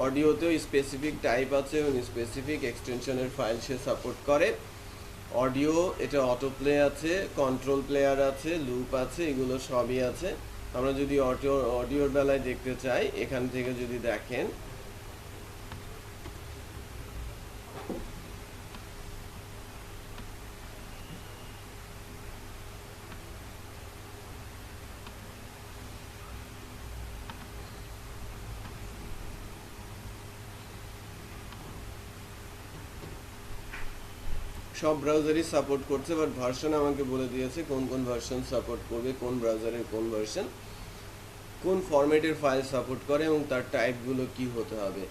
Speaker 1: অডিওতেও স্পেসিফিক টাইপ আছে এবং স্পেসিফিক এক্সটেনশনের ফাইল সে সাপোর্ট করে। অডিও, এটা অটো প্লে আছে, কন্ট্রোল প্লেয়ার আছে, লুপ আছে, এগুলো সবই আছে। আমরা যদি অডিওর বেলায় দেখতে চাই, এখান থেকে যদি দেখেন, সব ব্রাউজারই সাপোর্ট করছে, বাট ভার্সন আমাকে বলে দিয়েছে কোন কোন ভার্সন সাপোর্ট করবে, কোন ব্রাউজারের কোন ভার্সন, কোন ফরম্যাটের ফাইল সাপোর্ট করে এবং তার টাইপগুলো কি হতে হবে,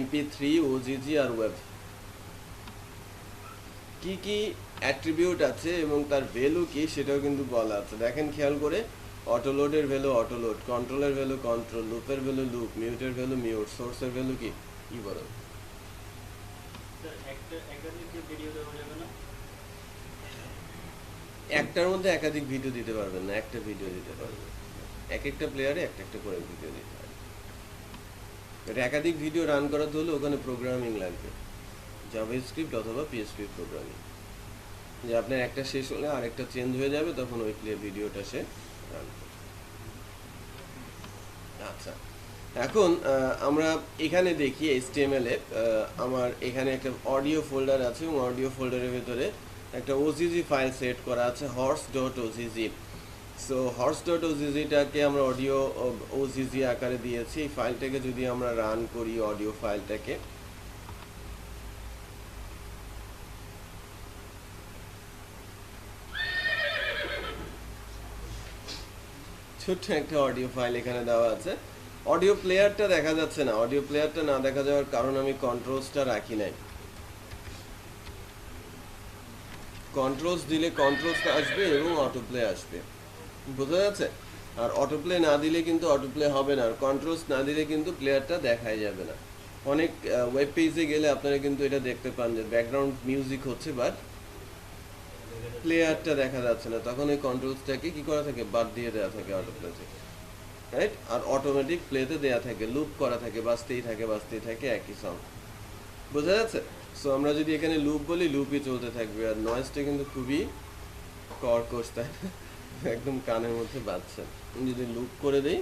Speaker 1: MP3, OGG আর ওয়েব। কি কি অ্যাট্রিবিউট আছে এবং তার ভ্যালু কি সেটাও কিন্তু বলা আছে। দেখেন খেয়াল করে, অটোলোডের ভ্যালু অটোলোড, কন্ট্রোলের ভ্যালু কন্ট্রোল, লুপের ভ্যালু লুপ, মিউটের ভ্যালু মিউট, সোর্সের ভ্যালু কি বলো? একটার মধ্যে একাধিক ভিডিও দিতে পারবেন না, একটা ভিডিও দিতে পারবেন, এক একটা প্লেয়ারে একটা একটা করে ভিডিও দিতে পারবেন। একাধিক ভিডিও রান করাতে হলে ওখানে প্রোগ্রামিং লাগবে, জাভাস্ক্রিপ্ট অথবা পিএইচপি প্রোগ্রামিং, যে আপনার একটা শেষ হলে আরেকটা চেঞ্জ হয়ে যাবে, তখন ওই ভিডিওটা সে রান করবে। আচ্ছা, এখন আমরা এখানে দেখি HTML এ আমার এখানে একটা অডিও ফোল্ডার আছে এবং অডিও ফোল্ডারের ভিতরে একটা OGG ফাইল সেট করা আছে, horse.ogg। সো horse.ogg-টাকে আমরা অডিও OGG আকারে দিয়েছি। এই ফাইলটাকে যদি আমরা রান করি, অডিও ফাইলটাকে, ছোট্ট একটা অডিও ফাইল এখানে দেওয়া আছে। অডিও প্লেয়ারটা দেখা যাচ্ছে না, অডিও প্লেয়ারটা না দেখা যাওয়ার কারণ আমি কন্ট্রোলসটা রাখি নাই। কন্ট্রোলস দিলে কন্ট্রোলসটা আসবে এবং অটো প্লে আসবে, বোঝা যাচ্ছে? আর অটো প্লে না দিলে কিন্তু অটো প্লে হবে না, আর কন্ট্রোলস না দিলে কিন্তু প্লেয়ারটা দেখাই যাবে না। অনেক ওয়েব পেজে গেলে আপনারা কিন্তু এটা দেখতে পান যে ব্যাকগ্রাউন্ড মিউজিক হচ্ছে, বাট প্লেয়ারটা দেখা যাচ্ছে না, তখন এই কন্ট্রোলসটাকে কি করা থাকে, বাদ দিয়ে দেওয়া থাকে অটো প্লে থেকে, রাইট? আর অটোমেটিক প্লেতে দেওয়া থাকে, লুপ করা থাকে, বাজতেই থাকে একই সাউন্ড, বোঝা যাচ্ছে? সো আমরা যদি এখানে লুপ বলি, লুপই চলতে থাকবে, আর নয়েজটা কিন্তু খুবই কর্কশ, তাই না? একদম কানের মধ্যে বাজছে। যদি লুপ করে দেই,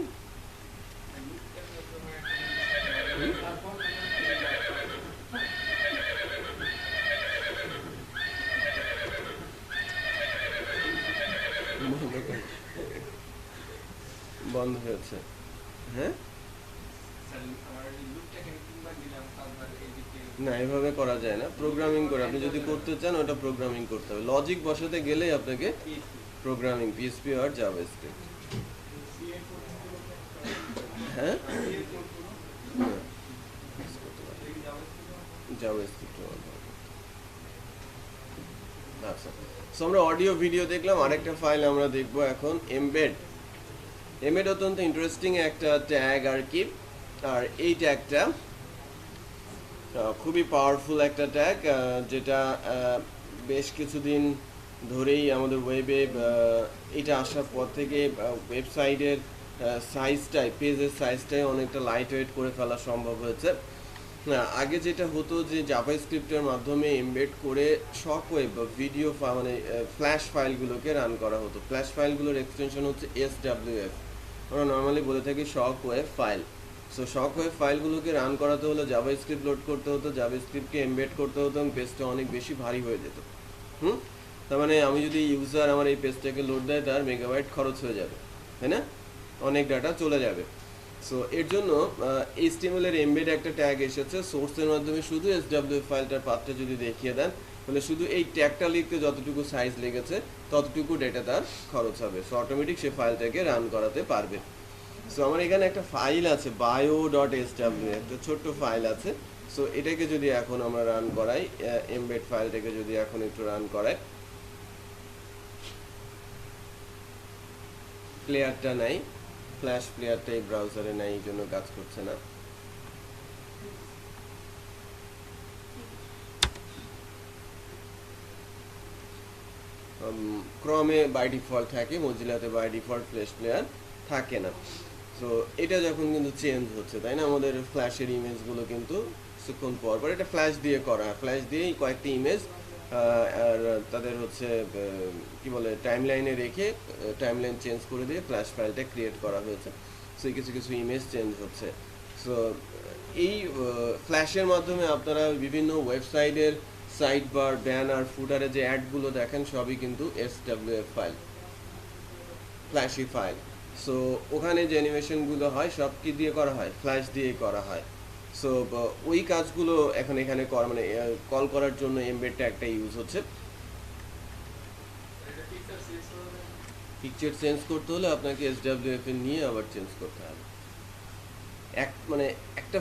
Speaker 1: বন্ধ হয়েছে, হ্যাঁ না, এভাবে করা যায় না। প্রোগ্রামিং করে আপনি যদি করতে চান, ওটা প্রোগ্রামিং করতে হবে, লজিক বসাতে গেলেই আপনাকে প্রোগ্রামিং, পিএইচপি আর জাভাস্ক্রিপ্ট। হ্যাঁ, জাভাস্ক্রিপ্ট। আচ্ছা, সো আমরা অডিও ভিডিও দেখলাম, আরেকটা ফাইল আমরা দেখবো এখন, এমবেড। এমবেড অত্যন্ত ইন্টারেস্টিং একটা ট্যাগ আর কি, আর এই ট্যাগটা খুবই পাওয়ারফুল একটা ট্যাগ, যেটা বেশ কিছুদিন ধরেই আমাদের ওয়েবে এটা আসার পর থেকে ওয়েবসাইটের সাইজটাই, পেজের সাইজটাই অনেকটা লাইট ওয়েট করে ফেলা সম্ভব হয়েছে। আগে যেটা হতো যে জাভাস্ক্রিপ্টের মাধ্যমে এমবেড করে শক ওয়েব বা ভিডিও মানে ফ্ল্যাশ ফাইলগুলোকে রান করা হতো। ফ্ল্যাশ ফাইলগুলোর এক্সটেনশন হচ্ছে SWF, আমরা নর্মালি বলে থাকি শক ওয়েব ফাইল। সো শক ওয়েব ফাইলগুলোকে রান করাতে হলে জাভাস্ক্রিপ্ট লোড করতে হতো, জাভাস্ক্রিপ্টকে এমবেড করতে হতো এবং পেজটা অনেক বেশি ভারী হয়ে যেত। তার মানে আমি যদি ইউজার আমার এই পেজটাকে লোড দেয়, তার মেগাবাইট খরচ হয়ে যাবে, তাই না? অনেক ডাটা চলে যাবে। সো এর জন্য HTML এর এমবেড একটা ট্যাগ এসেছে, সোর্সের মাধ্যমে শুধু SWF ফাইলটার পাথটা যদি দেখিয়ে দেন, তাহলে শুধু এই ট্যাগটা লিখতে যতটুকু সাইজ লেগেছে ততটুকু ডেটা তার খরচ হবে। সো অটোমেটিক সে ফাইলটাকে রান করাতে পারবে। সো আমার এখানে একটা ফাইল আছে bio.sw, একটা ছোট্ট ফাইল আছে। সো এটাকে যদি এখন আমরা রান করাই, এমবেড ফাইলটাকে যদি এখন একটু রান করাই, প্লেয়ারটা নাই, ফ্ল্যাশ প্লেয়ারটা এই ব্রাউজারে নাই, এই জন্য কাজ করছে না। ক্রমে বাই ডিফল্ট থাকে, মজিলাতে বাই ডিফল্ট ফ্ল্যাশ প্লেয়ার থাকে না। সো এটা যখন কিন্তু চেঞ্জ হচ্ছে, তাই না? আমাদের ফ্ল্যাশের ইমেজগুলো কিন্তু কিছুক্ষণ পর পর এটা ফ্ল্যাশ দিয়ে করা, ফ্ল্যাশ দিয়েই কয়েকটি ইমেজ আর তাদের হচ্ছে কি বলে টাইমলাইনে রেখে টাইমলাইন চেঞ্জ করে দিয়ে ফ্ল্যাশ ফাইলটা ক্রিয়েট করা হয়েছে। সো কিছু কিছু ইমেজ চেঞ্জ হচ্ছে। সো এই ফ্ল্যাশের মাধ্যমে আপনারা বিভিন্ন ওয়েবসাইটের সাইট বার, ব্যানার, ফুটারে যে অ্যাডগুলো দেখেন সবই কিন্তু SWF file, flashy file. So ওখানে যে অ্যানিমেশনগুলো হয় সব কি দিয়ে করা হয়, ফ্ল্যাশ দিয়ে করা হয়। সো ওই কাজগুলো এখন এখানে করা মানে কল করার জন্য এমবেডটা একটা ইউজ হচ্ছে। পিকচার চেঞ্জ করতে হলে আপনাকে SWF এ নিয়ে আবার চেঞ্জ করতে হবে। মানে একটা